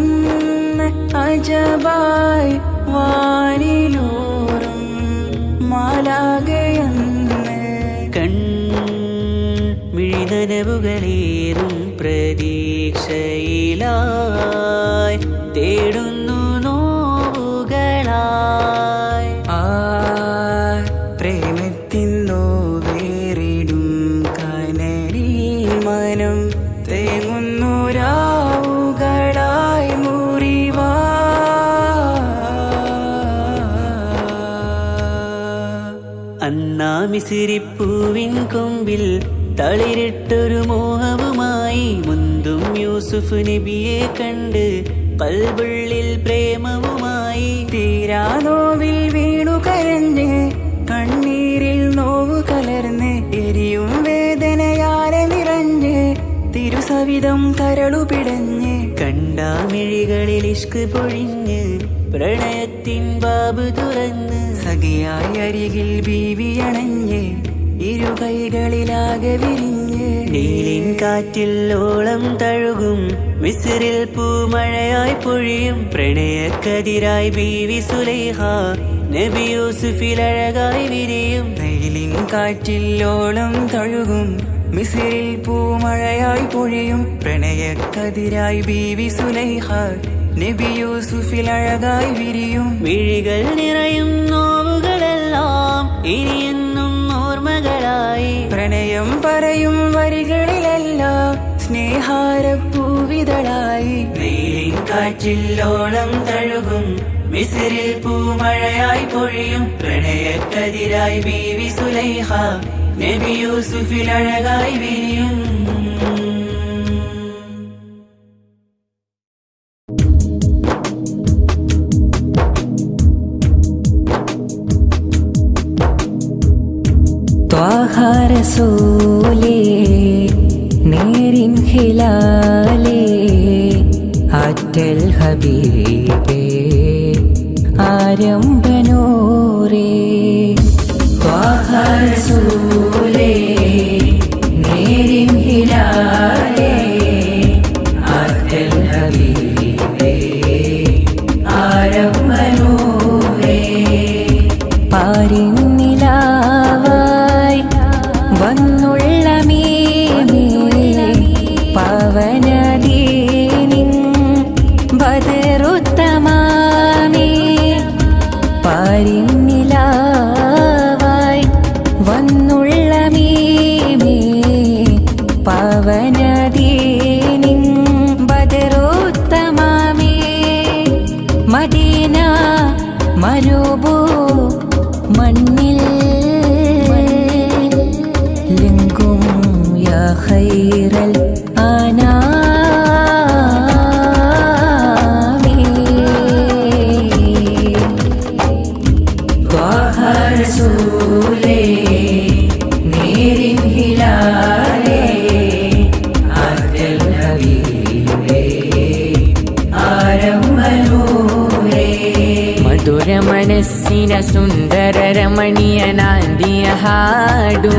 മിസിരിപ്പൂവിൻ കൊമ്പിൽ തളിരിട്ടൊരു മോഹവുമായി മുന്തും യൂസുഫ് നബിയെ കണ്ട് കൽബുള്ളിൽ പ്രേമവുമായി തീരാനോവിൽ വീണു കരഞ്ഞ് കണ്ണീരിൽ നോവ് കലർന്ന് എരിയും വേദനയാലെ നിറഞ്ഞ് തിരുസവിധം കരളു പിടഞ്ഞ് കണ്ടാമിഴികളിൽ ഇഷ്ക് പൊഴിഞ്ഞ് പ്രണയത്തിൻ ബാബ് തുറന്ന് സഖിയായി അരികിൽ ബീവി അണഞ്ഞ് ഇരുകൈകളിലാകെ വിരിഞ്ഞ് നീലിൻ കാറ്റിൽ ഓളം തഴുകും മിസ്രിൽ പൂമഴയായി പൊഴിയും പ്രണയക്കതിരായി ബീവി സുലൈഹ നബി യൂസുഫിൽ അഴകായി വിരിയും നീലിൻ കാറ്റിൽ ഓളം തഴുകും മിസ്രിൽ പൂമഴയായി പൊഴിയും പ്രണയക്കതിരായി ബീവി സുലൈഹ നബി യൂസുഫിൽ അഴകായി വിരിയും വിഴികൾ നിറയും നോവുകളെല്ലാം ഇനിയെന്നും ഓർമ്മകളായി പ്രണയം പറയും വരികളിലെല്ലാം സ്നേഹാരപ്പൂവിതളായി നീലിൻ കാറ്റില്ലോളം തഴുകും മിസ്രിൽ പൂമഴയായി പൊഴിയും പ്രണയക്കതിരായി ബീവി സുലൈഹ നബി യൂസുഫിൽ അഴകായി വിരിയും ത്വാഹ റസൂലേ നേരിൻ ഹിലാലേ ആറ്റൽ ഹബീബേ ആരംഭനൂരേ ത്വാഹ റസൂലേ നേരിൻ ഹിലാലേ ആറ്റൽ ഹബീബേ ആരംഭനൂരേ പാരിന്നിലാവായി വന്നുള്ള പവനദീനിൻ ബദറുത്തമാമേ പാരിന്നിലാവായി വന്നുള്ള പവനദീനിൻ ബദറുത്തമാമേ മദീന മരുഭൂ മണ്ണിൽ ലിംഗും യാ ഖൈറൽ ആനാമി ത്വാഹ റസൂലേ നേരിൻ ഹിലാലേ ആറ്റൽ ഹബീബേ ആരംഭനൂരേ മധുര മനസ്സിന സുന്ദര രമണീയനാന്തിയ ಹಾಡು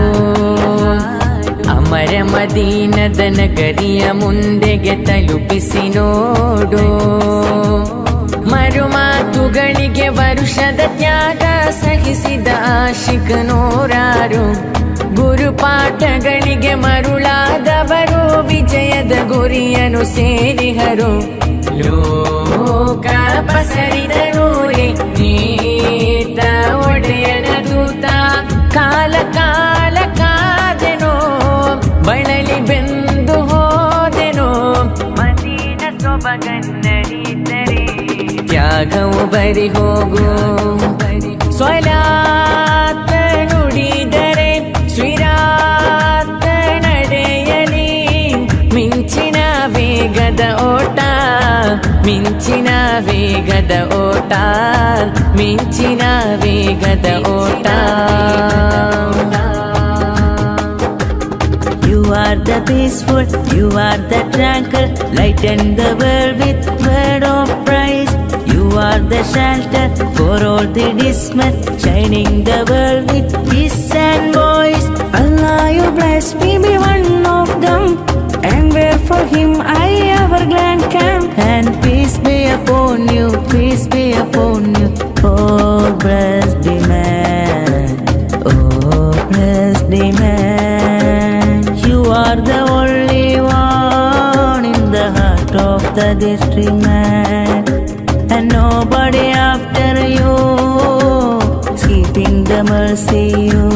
ಅಮರ ಮದೀನದ ನಗರಿಯ ಮುಂದೆಗೆ ತಲುಪಿಸಿ ನೋಡು ಮರುಮಾತುಗಳಿಗೆ ವರುಷದ ತ್ಯಾಗ ಸಹಿಸಿದ ಆಶಿಕ ನೂರಾರು ಗುರುಪಾಠಗಳಿಗೆ ಮರುಳಾದವರು ವಿಜಯದ ಗುರಿಯನ್ನು ಸೇರಿಹರು ಲೋಕ ಪಸರಿದರೂರೇ ನೀತ ಒಡೆಯನ ದೂತ ಕಾಲ ಕಾಲ ಕಾದೆನೋ ಬಳಲಿ ಬೆಂದು ಹೋದೆನೋ ಮದೀನ ಸೊಬಗನ್ನಡಿದರೆ ತ್ಯಾಗವು ಬರಿ ಹೋಗು ಸ್ವಲಾತ ನುಡಿದರೆ ಸ್ವಿರಾತ ನಡೆಯಲಿ ಮಿಂಚಿನ ವೇಗದ ಓಟ ಮಿಂಚಿನ ವೇಗದ ಓಟ ಮಿಂಚಿನ ವೇಗದ ಓಟ You are the peaceful, you are the tranquil, lighten the world with word of praise. You are the shelter for all the dismal, shining the world with peace and voice. Allah, you bless me, be one of them, and where for him I ever glad can. And peace be upon you, peace be upon you, oh blessed the man, oh blessed the man. You are the only one in the heart of the district man, and nobody after you is keeping the mercy you.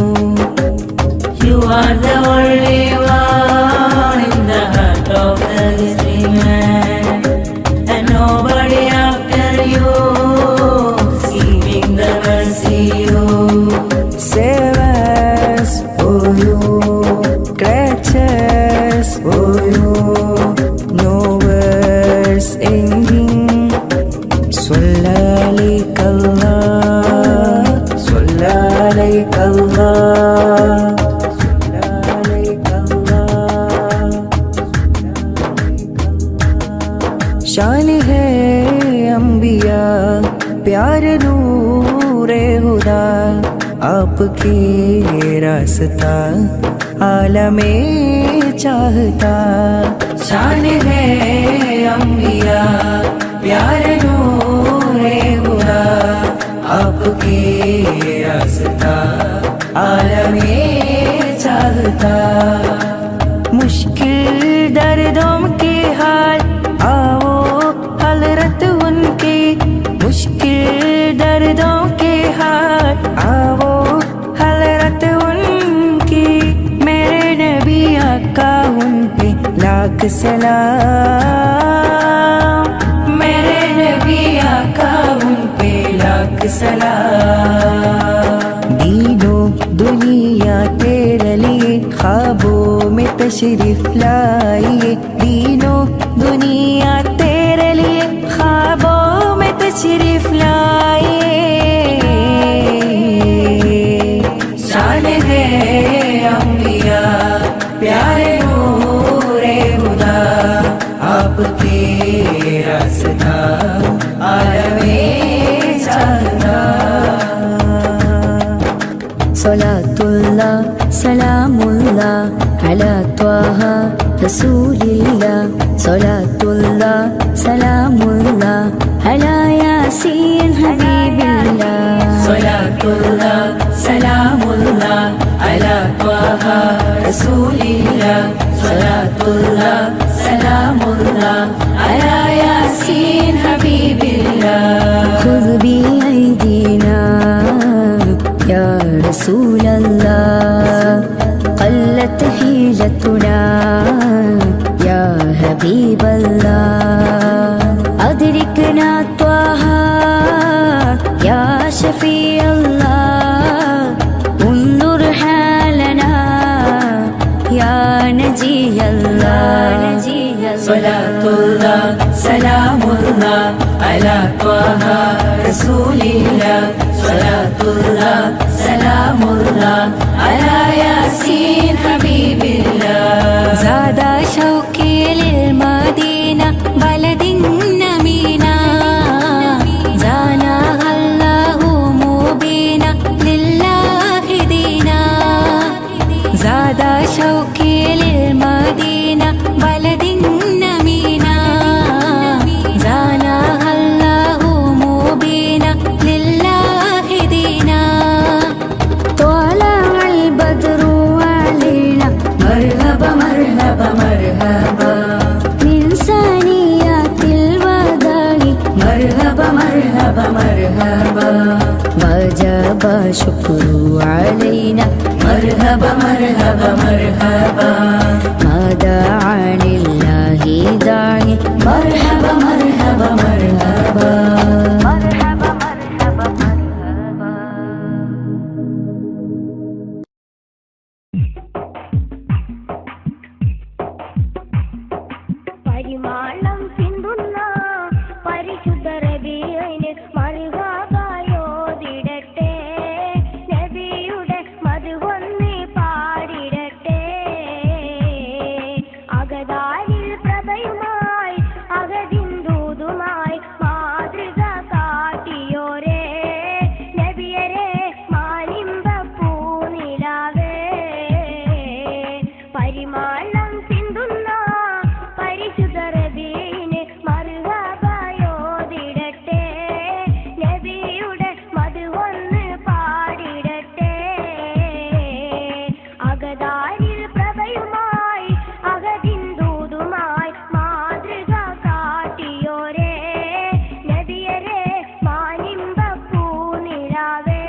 You are the only one in the heart of the district man, and nobody after you is keeping the mercy you. Seven शान है अंबिया प्यार नूरे खुदा आपके रास्ता आलमे चाहता शान है अंबिया प्यार नूरे खुदा आपके रास्ता आलमे चाहता मुश्किल दर्दों के हाल आओ हजरत उनके मुश्किल दर्दों के हाल आओ हजरत उनकी मेरे नबी आका उन पे लाख सलाम मेरे नबी आका उन पे लाख सलाम दीनो दुनिया तेरे लिए ख्वाबों में तशरीफ लाइए दीनो दुनिया तेरे लिए ख्वाबों में तशरीफ लाइए शान है अंबिया प्यारे नूरे खुदा आपके रास्ता आलमे चाहता सलातुल्लाह सलामुल्लाह अला त्वाहा रसूलिल्लाह सलातुल्लाह सलामुल्लाह अला यासीन हबीबिल्लाह सलातुल्लाह सलामुल्लाह अला त्वाहा रसूलिल्लाह सलातुल्लाह सलामुल्लाह अला यासीन हबीबिल्लाह खुद भी ऐदीना या रसूल अल्लाह قلت حيلتنا يا حبيب الله أدركنا طه يا شفيع الله انظر حالنا يا نجي الله صلاة الله سلام الله على طه رسول الله صلاة الله سلام الله على ياسين حبيب الله زاد شوقي للمدينة بلد نمينا زانها الله مبينا لله دينا زاد شوقي للمدينة بلد نمينا زانها الله مبينا لله دينا طلع البدر علينا مرحبا مرحبا مرحبا من ثنيات الوداع مرحبا مرحبا مرحبا وجب شكر علينا مرحبا مرحبا مرحبا ما دعا لله داعي مرحبا مرحبا مرحبا പരിമാണം സിന്ധുന്ന പരിശുദ്ധ റബീഇന് മർഹബയോദിടട്ടെ നബിയുടെ മദ്ഹൊന്ന് പാടിടട്ടെ അഗദാരിൽ പ്രഭയുമായി അഗതിൻ ദൂതുമായി മാതൃക കാട്ടിയോരേ നബിയരെ മാനിമ്പ പൂനിലാവേ പരിമാണം സിന്ധുന്ന പരിശുദ്ധ റബീഇന് മർഹബയോദിടട്ടെ നബിയുടെ മദ്ഹൊന്ന് പാടിടട്ടെ അഗദാരിൽ പ്രഭയുമായി അഗതിൻ ദൂതുമായി മാതൃക കാട്ടിയോരേ നബിയരെ മാനിമ്പ പൂനിലാവേ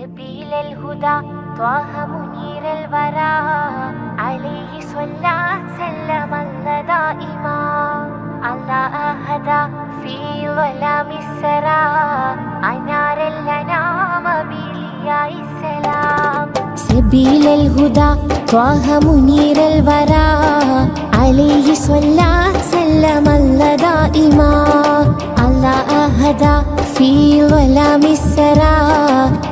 سبيل الهدى طه منير الورى عليه صلى سلم الله دائما الله أهدى في ظلام السرى أنار الأنام بلياء السلام سبيل الهدى طه منير الورى عليه صلى سلم الله دائما الله أهدى في ظلام السرى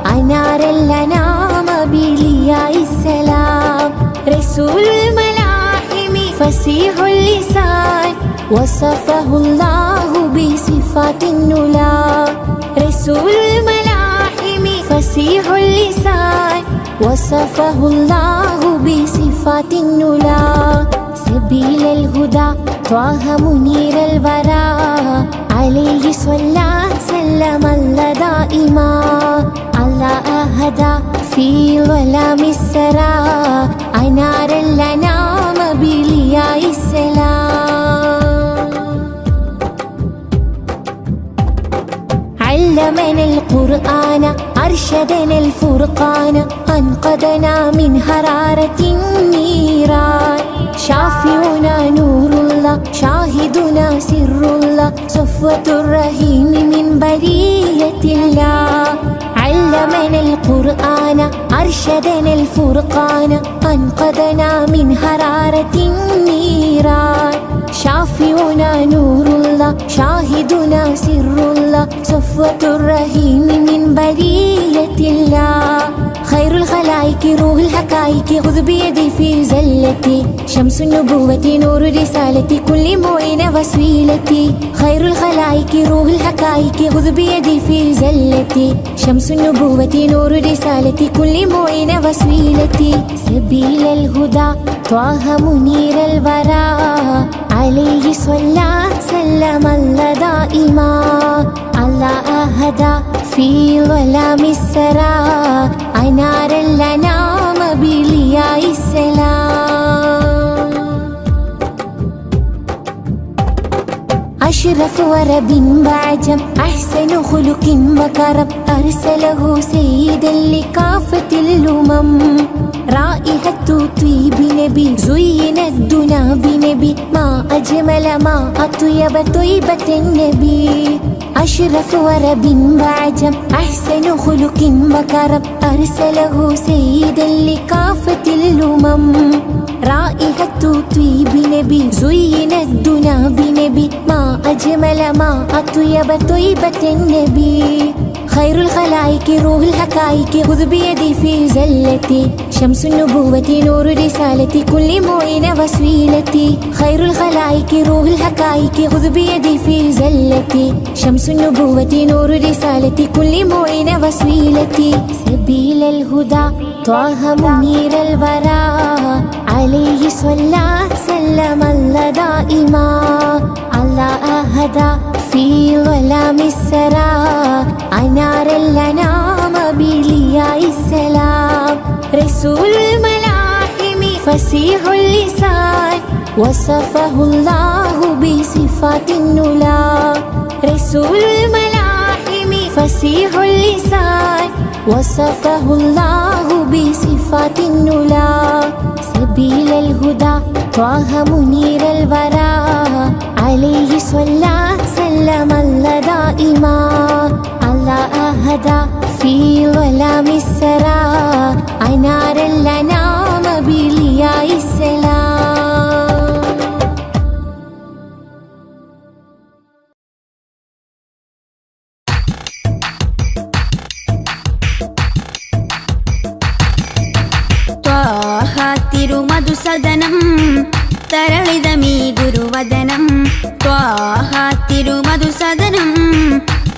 أنار الأنام بلياء السلام رسول الملاحم فصيح اللسان وصفه الله بصفات النلا رسول الملاحم فصيح اللسان وصفه الله بصفات النلا سبيل الهدى طه منير الورى عليه صلى سلم الله دائما الله أهدى في ظلام السرى أنار الأنام بلياء السلام علمنا القرآن أرشدنا الفرقان أنقذنا من حرارة النيران شافعنا نور الله شاهدنا سر الله صفوة الرحيم من برية الله علمنا القرآن أرشدنا الفرقان أنقذنا من حرارة النيران شافعنا نور الله شاهدنا سر الله صفوة الرحيم من برية الله خير الخلائق روح الحقائق خذ بيدي في زلتي شمس النبوة نور رسالتي كل معين وسيلتي خير الخلائق روح الحقائق خذ بيدي في زلتي شمس النبوة نور رسالتي كل معين وسيلتي سبيل الهدى طه منير الورى عليه صلى سلم الله دائما الله أهدى في ظلام السرى أنار الأنام بلياء السلام أشرف ورب وعجم أحسن خلق وكرم أرسله سيدا لكافة الأمم رائحة طيب نبي زين الدنا بنبي ما أجمل ما أطيب طيبة النبي أشرف ورب وعجم أحسن خلق وكرم أرسله سيدا لكافة الأمم رائحة طيب نبي زين الدنا بنبي ما أجمل ما أطيب طيبة النبي خير الخلائق روح الحقائق خذ بيدي في زلتي شمس النبوة نور رسالتي كل معين وسيلتي خير الخلائق روح الحقائق خذ بيدي في زلتي شمس النبوة نور رسالتي كل معين وسيلتي سبيل الهدى طه منير الورى عليه صلى سلم الله دائما الله أهدى في ظلام السرى أنار الأنام بلياء السلام رسول الملاحم فصيح اللسان وصفه الله بصفات النلا رسول الملاحم فصيح اللسان وصفه الله بصفات النلا سبيل الهدى طه منير الورى عليه صلى سلم الله دائما الله أهدى في ظلام السرى أنار الأنام بلياء السلام ത്വാഹ തിരുമധുസദനം തരളിതമീ ഗുരുവദനം ത്വാഹ തിരുമധുസദനം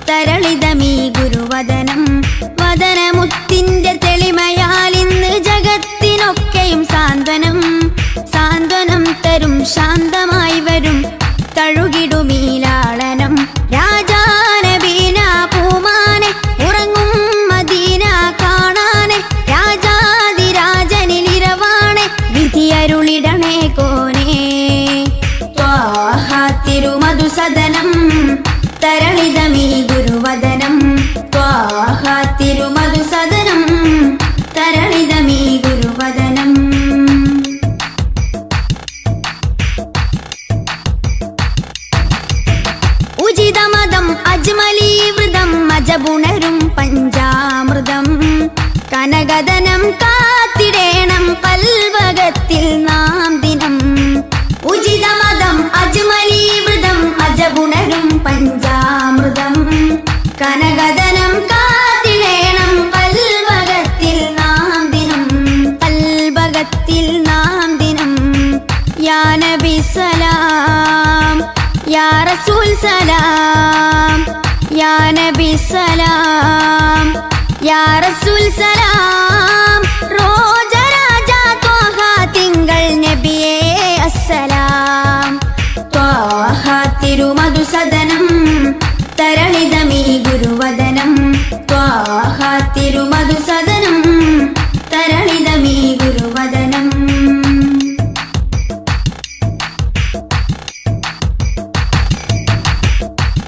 തരളിതമീ ഗുരുവദനം വദനമുത്തിന്റെ തെളിമയാൽ ഇന്ന് ജഗത്തിനൊക്കെയും സാന്ത്വനം സാന്ത്വനം തരും ശാന്തമായി വരും തഴുകിടുമീലാളനം രാജാനബീന പൂമാനെ ഉറങ്ങും മദീന കാണാനെ രാജാതിരാജനിലിരവാണെ വിധിയരുളിടണേ കോനേ ത്വാഹ തിരുമധുസദനം തരളിതമീ ഗുരുവദനം ത്വാഹ തിരുമധുസദനം അജ്മലി വ്രതം അജബുണരും പഞ്ചാമൃതം കനകദനം കാത്തിടേണം കൽവകത്തിൽ നാം ദിനം ഉചിതമതം അജ്മലി വ്രതം അജബുണരും പഞ്ചാമൃതം കനകദനം കാത്തിടേണം കൽവകത്തിൽ നാം ദിനം കൽവകത്തിൽ നാം ദിനം യാ നബി സലാം യാ റസൂൽ സലാം യാ നബി സലാം യാ റസൂൽ സലാം റോജരാജ ത്വാഹ തിങ്കൾ നബിയേ അസ്സലാം ത്വാഹ തിരുമധുസദനം തരളിതമീ ഗുരുവദനം ത്വാഹ തിരുമധുസദനം തരളിതമീ ഗുരുവദനം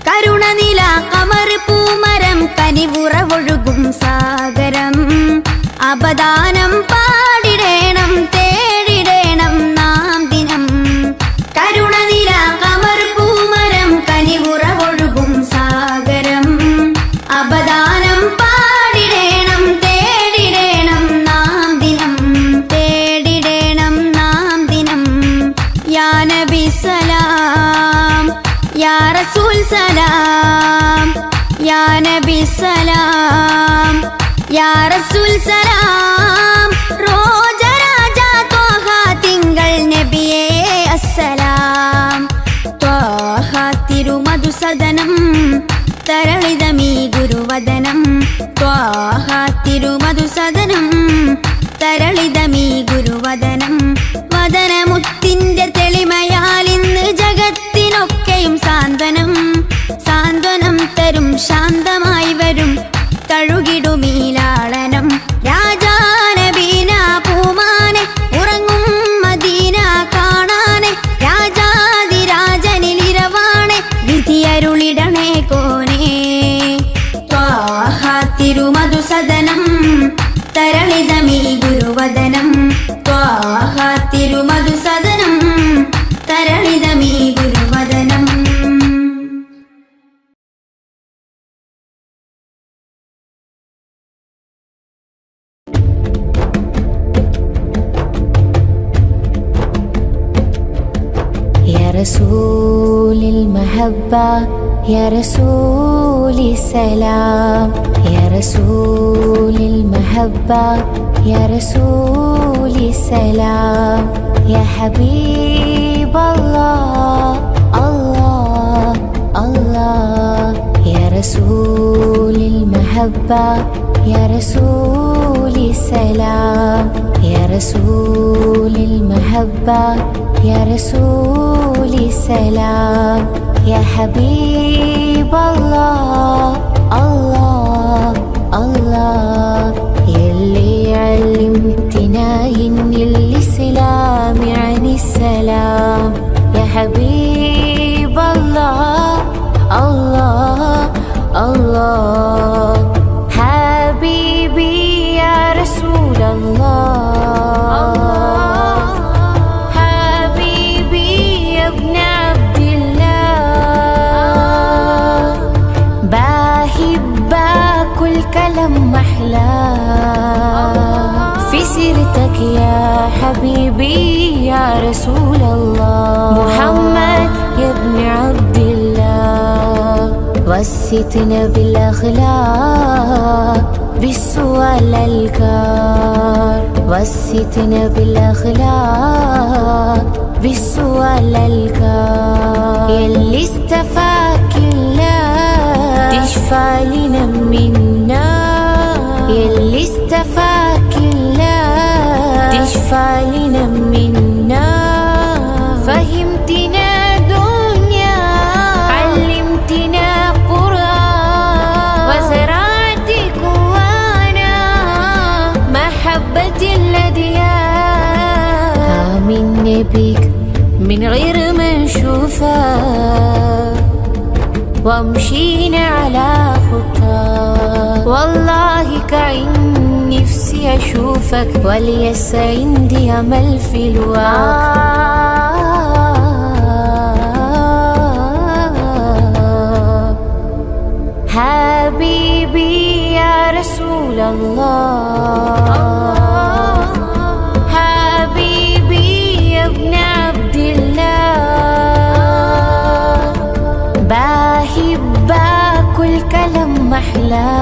കരുണനില കമർ പൂമരം കനിവുറവൊഴുകും സാഗരം അപദാനം പാടിടേണം തേടിടേണം നാം ദിനം കരുണനില കമർ പൂമരം കനിവുറവൊഴുകും സാഗരം അപദാനം പാടിടേണം തേടിടേണം നാം ദിനം തേടിടേണം നാം ദിനം യാ നബി സലാം യാ റസൂൽ സലാം യാ നബി സലാം യാ റസൂൽ സലാം റോജരാജ ത്വാഹ തിങ്കൾ നബിയേ അസ്സലാം ത്വാഹ തിരുമധുസദനം തരളിതമീ ഗുരുവദനം ത്വാഹ തിരുമധുസദനം തരളിതമീ ഗുരുവദനം വദനമുത്തിന്റെ തെളിമയാൽ ഇന്ന് ജഗത്തിനൊക്കെയും സാന്ത്വനം സാന്ത്വനം തരും ശാന്തമായി വരും തഴുകിടുമീലാളനം രാജാനബീന പൂമാനെ ഉറങ്ങും മദീന കാണാനെ രാജാതിരാജനിലിരവാണെ വിധിയരുളിടണേ കോനേ ത്വാഹ തിരുമധുസദനം തരളിതമീ ഗുരുവദനം ത്വാഹ തിരുമധുസദനം തരളിതമീ ഗുരുവദനം يا رسول المحبة يا رسول السلام يا رسول المحبة يا رسول السلام يا حبيب الله الله الله يا رسول المحبة يا رسول السلام يا رسول المحبة يا رسول السلام يا حبيب الله الله الله يلي علمتنا إن الإسلام عن السلام يا حبيب الله الله الله حبيبي يا رسول الله حبيبي يا ابن عبد الله بحبك الكلام محلى في سيرتك يا حبيبي يا رسول الله محمد يا ابن عبد الله وسيتنا بالأخلاق بالسؤال الكار وسيتنا بالأخلاق بالسؤال الكار يلي استفاك الله تشفى لنا منا يلي استفاك الله تشفى لنا منا فهمتنا دنيا علمتنا قرآن وزرعت جوانا محبة الأديان آمنا بك من غير ما نشوفك ومشينا على خطاك والله كعين نفسي أشوفك وليس عندي أمل في الواقع رسول الله حبيبي يا ابن عبد الله بحبك والكلام محلى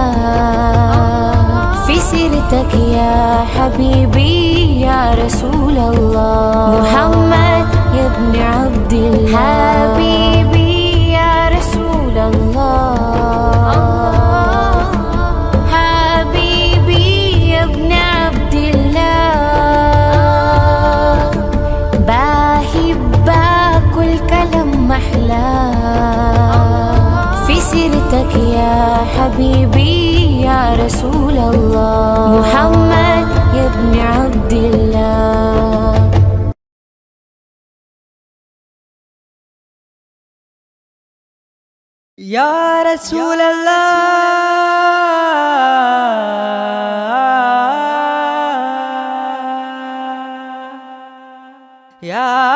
في سيرتك يا حبيبي يا رسول الله محمد يا ابن عبد الله حبيبي يا رسول الله حبيبي يا ابن عبد الله بحبك والكلام محلى في سيرتك يا حبيبي يا رسول الله محمد يا ابن عبد الله يا رسول الله يا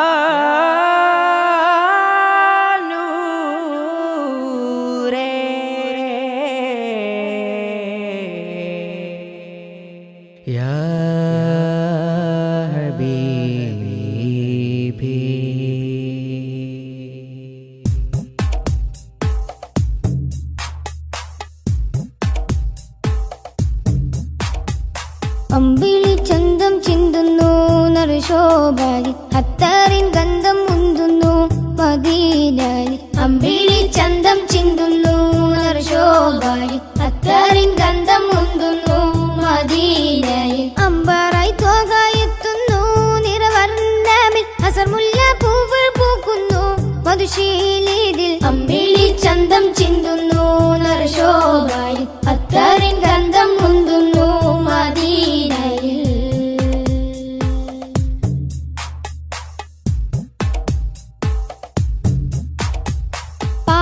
يا حبيبي അമ്പിളി ചന്തം ചിന്തുന്നു നറുശോഭാലി അത്താറിൻ ഗന്ധം മുന്തുന്നു മദീനാലി അമ്പിളി ചന്തം ചിന്തുന്നു നറുശോഭാലി അത്താറിൻ ഗന്ധം മുന്തുന്നു മദീനാലി അമ്പറായി തോകായെത്തുന്നു നിറവർണ്ണമിൽ അസർമുല്ല പൂവുകൾ പൂക്കുന്നു മധുശീലിതിൽ അമ്പിളി ചന്തം ചിന്തുന്നു നറുശോഭാലി അത്താറിൻ ഗന്ധം മുന്തുന്നു മദീനയിൽ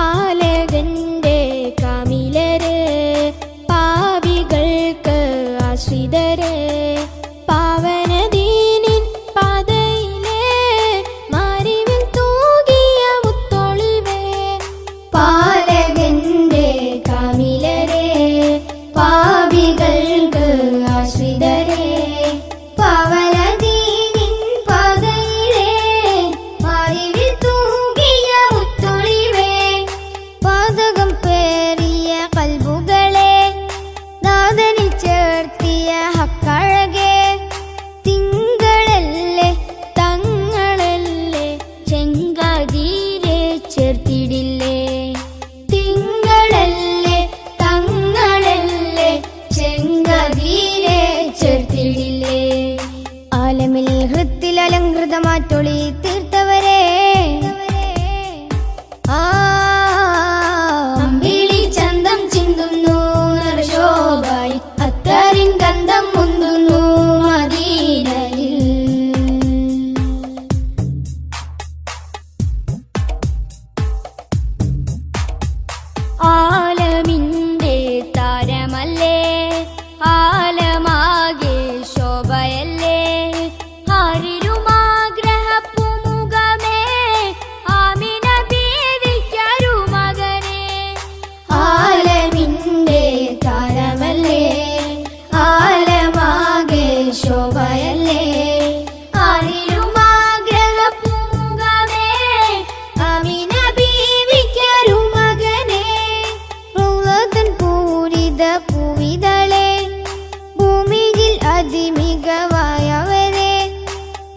പാലകന്റെ കാമിലര് പാപികൾക്ക് ആശ്രിതര് പാവനദീനിൻ പാതയിലെ മാരിവിൽ തൂകിയ മുത്തൊളിവേ പാലകന്റെ കാമിലരെ പാപികൾക്ക് ആശ്രിതരെ പാവനദീനിൻ പാതയിലെ മാരിവിൽ തൂകിയ മുത്തൊളിവേ പാതകം പേറിയ കൽബുകളെ നാദനിൽ ചേർത്തിയ ഹക്കഴകെ തിങ്കളല്ലേ തങ്ങളല്ലേ ചെങ്കാതീരെ ചേർത്തിടില്ലേ തിങ്കളല്ലേ തങ്ങളല്ലേ ചെങ്കാതീരെ ചേർത്തിടില്ലേ ആലമിൽ ഹൃത്തിൽ അലങ്കൃതമാറ്റൊളി തീർത്തവരെ അമ്പിളി ചന്തം ചിന്തുന്നു നറുശോഭായി അത്തറിൻ ഗന്ധം മുന്തുന്നു മദീനയിൽ ആലമിന്റെ താരമല്ലേ ആലമാകെ ശോഭയല്ലേ ആരിരുമാഗ്രഹപ്പുമുഖമേ ആമിന ബീവിക്കൊരു മകനെ ആലമിന്റെ താരമല്ലേ ആലമാകെ ശോഭയല്ലേ ആരിരുമാഗ്രഹപ്പുമുഖമേ ആമിന ബീവിക്കൊരു മകനെ റൗളതൻ പൂരിത പൂവിതളെ ഭൂമിയിൽ അതിമികവായവരെ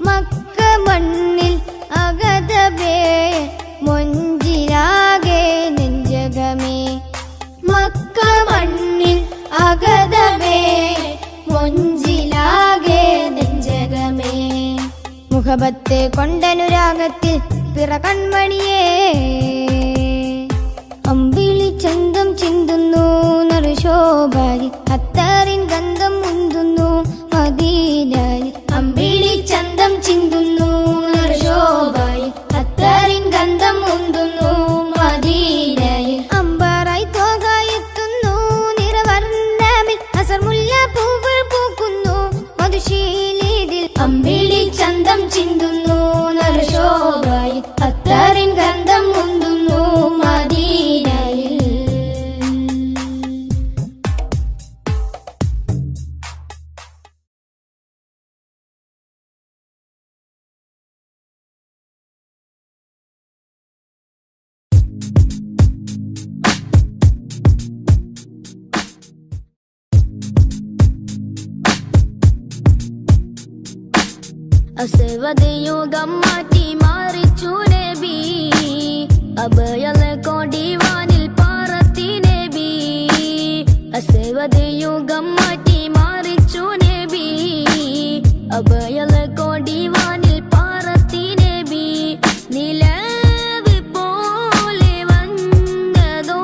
മക്ക മണ്ണിൽ അഗതബേ മൊഞ്ചിലാകെ നെഞ്ചകമേ മക്ക മണ്ണിൽ അഗതബേ മൊഞ്ചിലാകെ നെഞ്ചകമേ മുഖബത്തെ കൊണ്ടനുരാഗത്തിൽ പിറ കൺമണിയേ അമ്പിളി ചന്തം ചിന്തുന്നു നറുശോഭാലി അത്താറിൻ ഗന്ധം മുന്തുന്നു മദീനയിൽ അമ്പിളി ചന്തം ചിന്തുന്നു നറുശോഭാലി അത്താറിൻ ഗന്ധം മുന്തുന്നു മദീനയിൽ അമ്പറായി തോകായെത്തുന്നു നിറവർണ്ണമിൽ അസർമുല്ല പൂവുകൾ പൂക്കുന്നു മധുശീലിതിൽ അമ്പിളി ചന്തം ചിന്തുന്നു നറുശോഭായി അത്താറിൻ ഗന്ധം മുന്തുന്നു മദീനയിൽ അസവതയുഗം മാറ്റി മാറിച്ചു നബി അഭയലെ കൊടിവാനിൽ പാറത്തി നബി അസവതയുഗം മാറ്റി മാറിച്ചു നബി അഭയലെ കൊടിവാനിൽ പാറത്തി നബി നിലവ് പോലെ വന്നതോ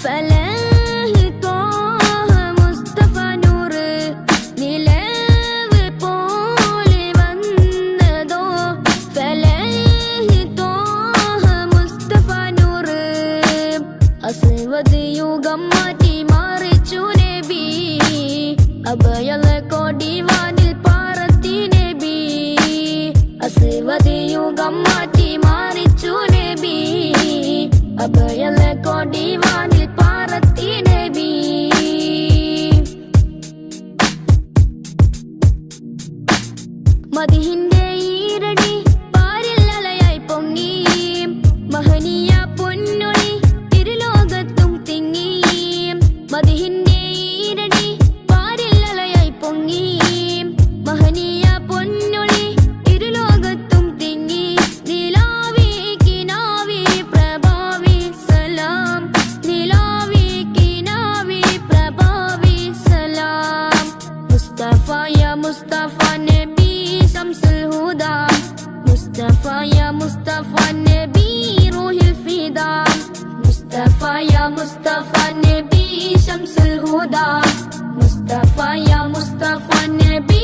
ഫലഹ് ത്വാഹ മുസ്തഫ നൂറ് നിലവ് പോലെ വന്നതോ ഫലഹ് ത്വാഹ മുസ്തഫ നൂറ് അസ്വദ് യുഗം മാറ്റി മാറിച്ചു നബി അഭയലെ കൊടിവാനിൽ പാറത്തി നബി അസ്വദ് യുഗം മാറ്റി മാറിച്ചു നബി അഭയലെ കൊടിവാനിൽ പാറത്തി നബി മദിഹിന്റെ ഈരടി പാരിൽ അലയായി പൊങ്ങി മഹനീയ പൊന്നൊളി ഇരുലോകത്തും തിങ്ങി മദിഹിന്റെ ഈരടി പാരിൽ അലയായി പൊങ്ങി മഹനീയ പൊന്നൊളി ഇരുലോകത്തും തിങ്ങി നിലാവി കിനാവി പ്രഭാവി സലാം നിലാവി കിനാവി പ്രഭാവി സലാം മുസ്തഫ യാ മുസ്തഫ നബി ശംസുൽ ഹുദാ മുസ്തഫ യാ മുസ്തഫ നബി റൂഹിൽ ഫിദാ മുസ്തഫ യാ മുസ്തഫ നബി ശംസുൽ ഹുദാ മുസ്തഫ യാ മുസ്തഫ നബി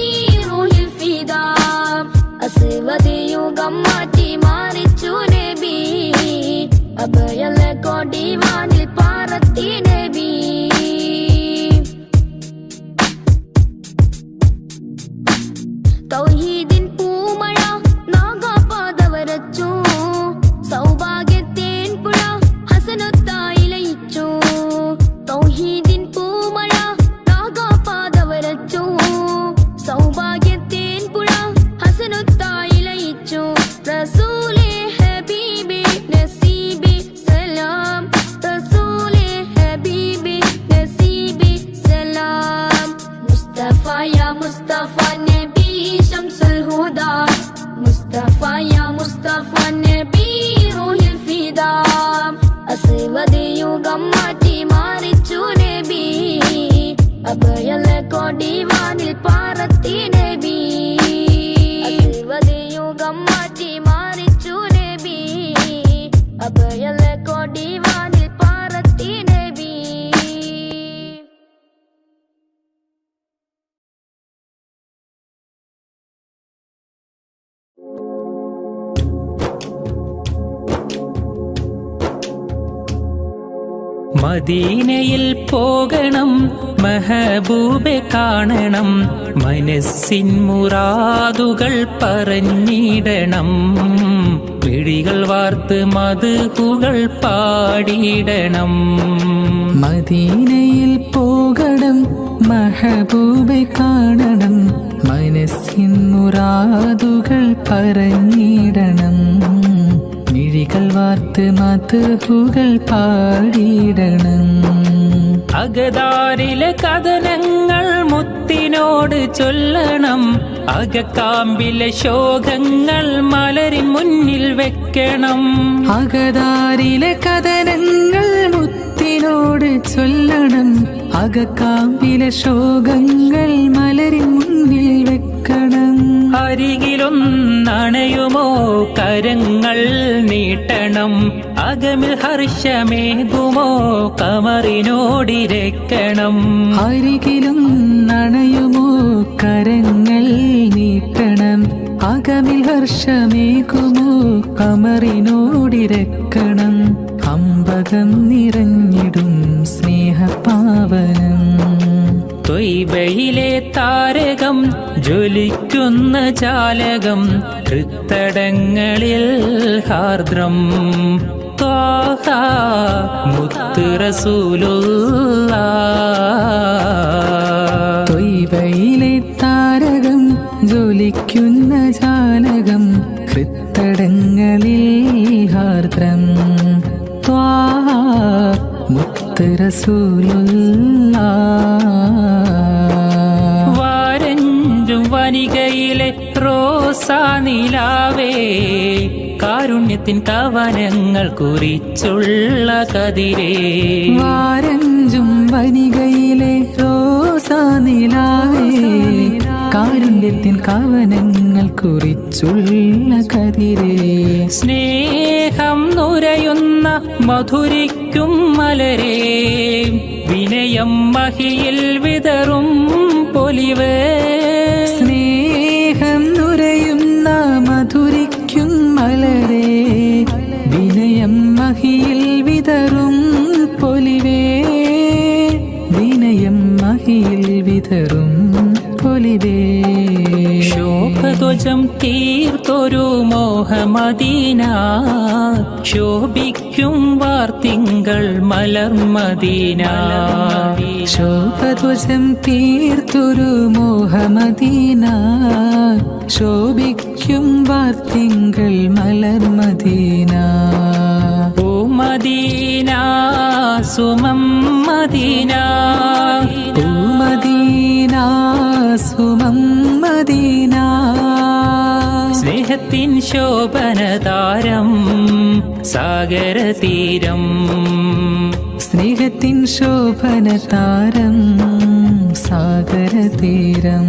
റൂഹിൽ ഫിദാ അസ്വദ് യുഗം മാറ്റി മാറിച്ചു നബി അഭയലെ കൊടിവാനിൽ പാറത്തി നബി തൗഹീദിൻ പൂമഴ നാഗാപാത വരച്ചു സൗഭാഗ്യത്തേൻ പുഴ ഹസനത്തായി ലയിച്ചു തൗഹീദിൻ പൂമഴ നാഗാപാത വരച്ചു സൗഭാഗ്യത്തേൻ പുഴ ഹസനത്തായി ലയിച്ചു റസൂലേ ഹബീബി നസീബി സലാം റസൂലേ ഹബീബി നസീബി സലാം മുസ്തഫ യാ മുസ്തഫ നബി ശംസുൽ ഹുദാ മുസ്തഫ യാ മുസ്തഫ നബി റൂഹിൽ ഫിദാ അസ്വദ് യുഗം മാറ്റി മാറിച്ചു നബി അഭയലെ കൊടിവാനിൽ പാറത്തി നബി അസ്വദ് യുഗം മാറ്റി മാറിച്ചു നബി അഭയലെ കൊടിവാനിൽ പാറത്തി നബി മദീനയിൽ പോകണം മെഹബൂബെ കാണണം മനസ്സിൻ മുറാദുകൾ പറഞ്ഞിടണം പിടികൾ വാർത്ത് മധുകൾ പാടിയിടണം മദീനയിൽ പോകണം മെഹബൂബെ കാണണം മനസ്സിൻ മുറാദുകൾ പറഞ്ഞിടണം മിഴികൾ വാർത്ത് മധുകൾ പാടിയിടണം അകതാരിലെ കഥനങ്ങൾ മുത്തിനോട് ചൊല്ലണം അകക്കാമ്പിലെ ശോകങ്ങൾ മലരിൻ മുന്നിൽ വെക്കണം അകതാരിലെ കഥനങ്ങൾ മുത്തിനോട് ചൊല്ലണം അകക്കാമ്പിലെ ശോകങ്ങൾ മലരിൻ മുന്നിൽ വെക്കണം അരികിലൊന്നണയുമോ കരങ്ങൾ നീട്ടണം അകമിൽ ഹർഷമേകുമോ കമറിനോടിരക്കണം അരികിലും നണയുമോ കരങ്ങൾ നീട്ടണം അകമിൽ ഹർഷമേകുമോ കമറിനോടിരക്കണം അമ്പകം നിറഞ്ഞിടും സ്നേഹപാവനം ത്വയ്ബയിലെ താരകം ജ്വലിക്കുന്ന ജാലകം കൃത്തടങ്ങളിൽ ഹാർദ്രം ത്വാഹ മുത്ത് റസൂലുള്ളാഹ് ത്വയ്ബയിലെ താരകം ജ്വലിക്കുന്ന ജാലകം കൃത്തടങ്ങളിൽ ഹാർദ്രം ത്വാഹ മുത്ത് റസൂലുള്ളാഹ് വാരഞ്ചും വനികയിലെ റോസ് റോസാ നിലാവേ കാരുണ്യത്തിൻ കവനങ്ങൾ കുറിച്ചുള്ള കതിരേ വാരഞ്ചും വനികയിലെ റോസാ നിലാവേ കാരുണ്യത്തിൻ കവനങ്ങൾ കുറിച്ചുള്ള കതിരേ സ്നേഹം നുരയുന്ന മധുരിക്കും മലരേ വിനയം മഹിയിൽ വിതറും പൊലിവേ സ്നേഹം നുരയുന്ന മധുരിക്കും മലരേ വിനയം മഹിയിൽ വിതറും പൊലിവേ വിനയം മഹിയിൽ വിതറും പൊലിവേ ശോഭധ്വജം തീർത്തൊരു മോഹമദീന ശോഭിക്കും വാർത്തിങ്കൾ മലർമദീന ശോഭധ്വജം തീർത്തൊരു മോഹമദീന ശോഭിക്കും വാർത്തിങ്കൾ മലർമദീന ഓ മദീന സുമം മദീന ഓ മദീന സുമം മദീന സ്നേഹത്തിൻ ശോഭനതാരം സാഗരതീരം സ്നേഹത്തിൻ ശോഭനതാരം സാഗരതീരം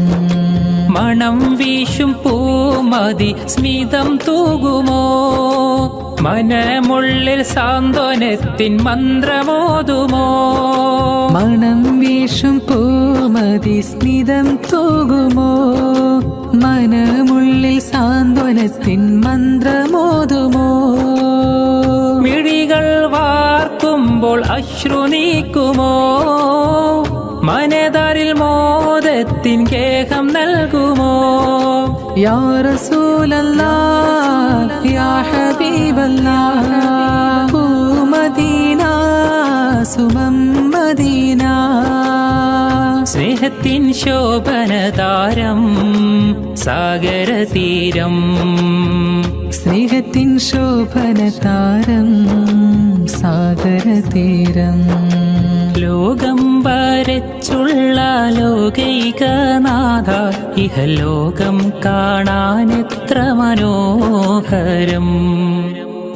മണം വീശും പൂമതി സ്മിതം തൂകുമോ മനമുള്ളിൽ സാന്ത്വനത്തിൻ മന്ത്രമോതുമോ മണം വീശും പൂമതി സ്മിതം തൂകുമോ മനമുള്ളിൽ സാന്ത്വനത്തിൻ മന്ത്രമോതുമോ മിഴികൾ വാർക്കുമ്പോൾ അശ്രു നീക്കുമോ മനതാരിൽ മോദത്തിൻ കേഹം നൽകുമോ യാ റസൂലല്ലാഹ് യാ ഹബീബല്ലാഹ് ഓ മദീന സുമം മദീന സ്നേഹത്തിൻ ശോഭനതാരം സാഗരതീരം സ്നേഹത്തിൻ ശോഭനതാരം സാഗരതീരം ലോകം വരച്ചുള്ള ലോകൈകനാഥ ഇഹലോകം കാണാനെത്ര മനോഹരം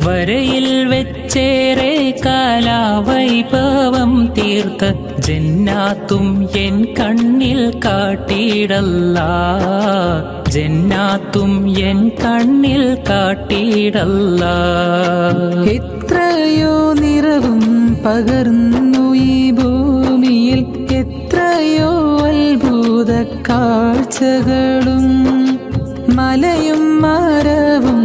വരയിൽ വെച്ചേറെ കലാവൈഭവം തീർത്ത ജന്നാത്തും എൻ കണ്ണിൽ കാട്ടിടല്ല ജന്നാത്തും എൻ കണ്ണിൽ കാട്ടിടല്ല എത്രയോ നിറവും പകർന്നു ഈ ഭൂമിയിൽ എത്രയോ അത്ഭുത കാഴ്ചകളും മലയും മരവും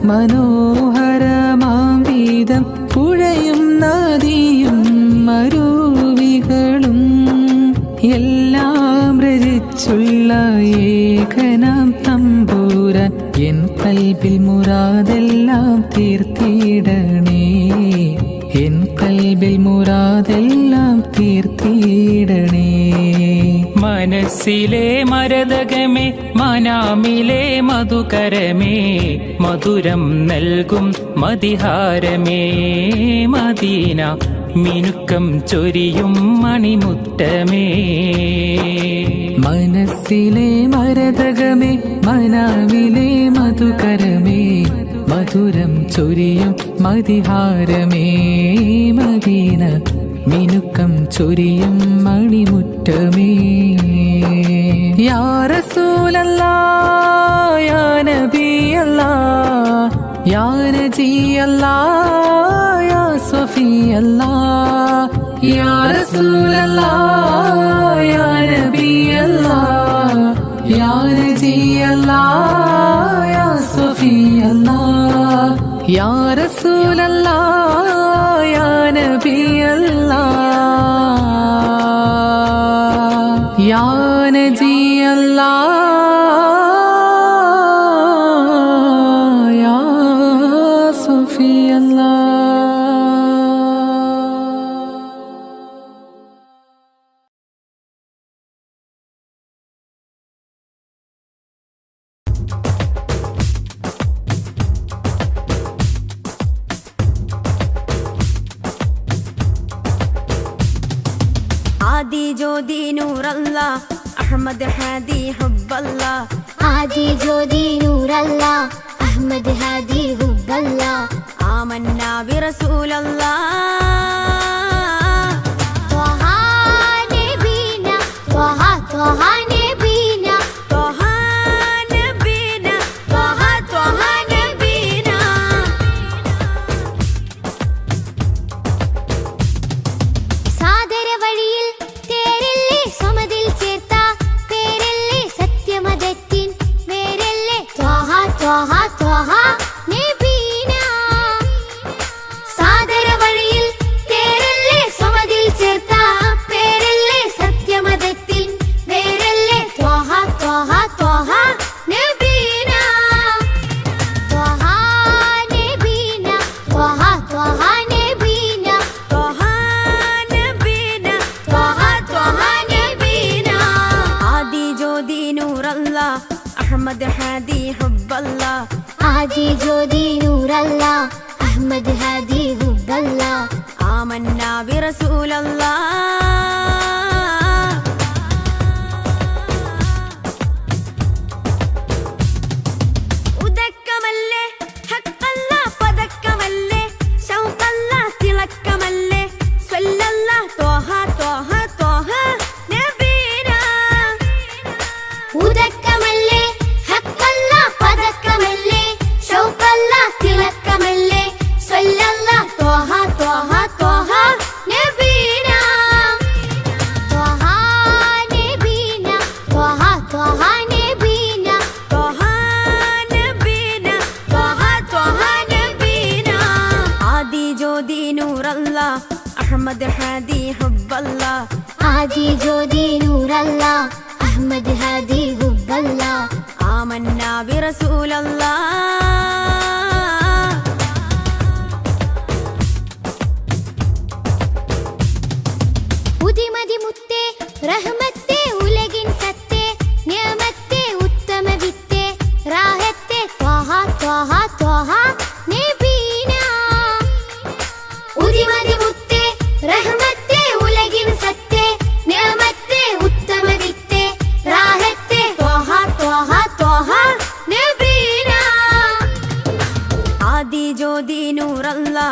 മനോഹരമാം വീതം പുഴയും നദിയും മരുവികളും എല്ലാം രചിച്ചുള്ള ഏകനാം തമ്പൂരാൻ എൻ കൽബിൽ മുറാദെല്ലാം തീർത്തിടണേ എൻ കൽബിൽ മുറാദെല്ലാം തീർത്തിടണേ മനസ്സിലെ മരതകമേ മനാമിലെ മധുകരമേ മധുരം നൽകും മതിഹാരമേ മദീന മിനുക്കം ചൊരിയും മണിമുറ്റമേ മനസ്സിലെ മരതകമേ മനാവിലെ മധുകരമേ മധുരം ചൊരിയും മതിഹാരമേ മദീന മിനുക്കം ചൊരിയും മണിമുറ്റമേ യാ റസൂലല്ലാഹ് യാ നബിയല്ലാഹ് യാ നജിയല്ലാഹ് യാ സ്വഫിയല്ലാഹ് യാ റസൂലല്ലാഹ് യാ നബിയല്ലാഹ് യാ നജിയല്ലാഹ് യാ സ്വഫിയല്ലാഹ് യാ റസൂലല്ലാഹ് യാ നബിയല്ലാഹ് യാ നജിയല്ലാഹ് യാ സ്വഫിയല്ലാഹ് ആദി ജ്യോതി നൂറല്ലാ അഹമ്മദ് ഹാദി ഹബ്ബല്ലാ ആദി ജ്യോതി നൂറല്ലാ അഹ്മദ് ഹാദി ഹുബ്ബല്ലാ ആമന്നാ ബിറസൂലല്ലാ ത്വഹ നബീന ത്വഹ ത്വഹ നബീന ത്വഹ നബീന ത്വഹ ത്വഹ നബീന സാദര വഴിയിൽ തേരല്ലേ സമതിൽ ചേർത്ത പേരല്ലേ സത്യമതത്തിൻ വേരല്ലേ ത്വഹ ത്വഹ ത്വഹ നബീന സാദര വഴിയിൽ തേരല്ലേ സമതിൽ ചേർത്ത പേരല്ലേ സത്യമതത്തിൻ വേരല്ലേ ത്വഹ ത്വഹ ത്വഹ നബീന ത്വഹ നബീന ത്വഹ ത്വഹ നബീന ത്വഹ നബീന ത്വഹ ത്വഹ നബീന ആദി ജ്യോതി നൂറല്ലാ അഹ്മദ് ഹാദി ഹുബ്ബല്ലാ ആദി ജ്യോതി നൂറല്ലാ അഹ്മദ് ഹാദി ഹുബ്ബല്ലാ ആമന്നാ ബിറസൂലല്ലാ ഉദക്കമല്ലേ ഹഖല്ലാ പദക്കമല്ലേ ശൗഖല്ലാ തിളക്കമല്ലേ സ്വല്ലല്ലാ ത്വഹ ത്വഹ ത്വഹ നബീന ഉദക്കമല്ലേ ഹഖല്ലാ പദക്കമല്ലേ ശൗഖല്ലാ തിളക്കമല്ലേ സ്വല്ലല്ലാ ത്വഹ ത്വഹ ത്വഹ നബീന ത്വഹ നബീന ത്വഹ ത്വഹ നബീന ത്വഹ നബീന ത്വഹ ത്വഹ നബീന ആദി ജ്യോതി നൂറല്ലാ അഹ്മദ് ഹാദി ഹുബ്ബല്ലാ ആദി ജ്യോതി നൂറല്ലാ അഹ്മദ് ഹാദി ഹുബ്ബല്ലാ ആമന്നാ ബിറസൂലല്ലാ ഉദിമതി മുത്തേ റഹ്മത്തേ ഉലകിൻ സത്തേ നിയമത്തേ ഉത്തമ വിത്തേ റാഹത്തേ ത്വഹ ത്വഹ ത്വഹ നബീന ഉദിമതി മുത്തേ റഹ്മത്തേ ഉലകിൻ സത്തേ നിയമത്തേ ഉത്തമ വിത്തേ റാഹത്തേ ത്വഹ ത്വഹ ത്വഹ നബീന ആദി ജ്യോതി നൂറല്ലാ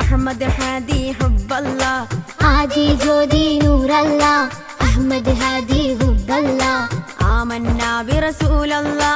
അഹ്മദ് ഹാദി ഹുബ്ബല്ലാ ആദി ജ്യോതി നൂറല്ലാ അഹ്മദ് ഹാദി ഹുബ്ബല്ലാ ആമന്നാ ബിറസൂലല്ലാ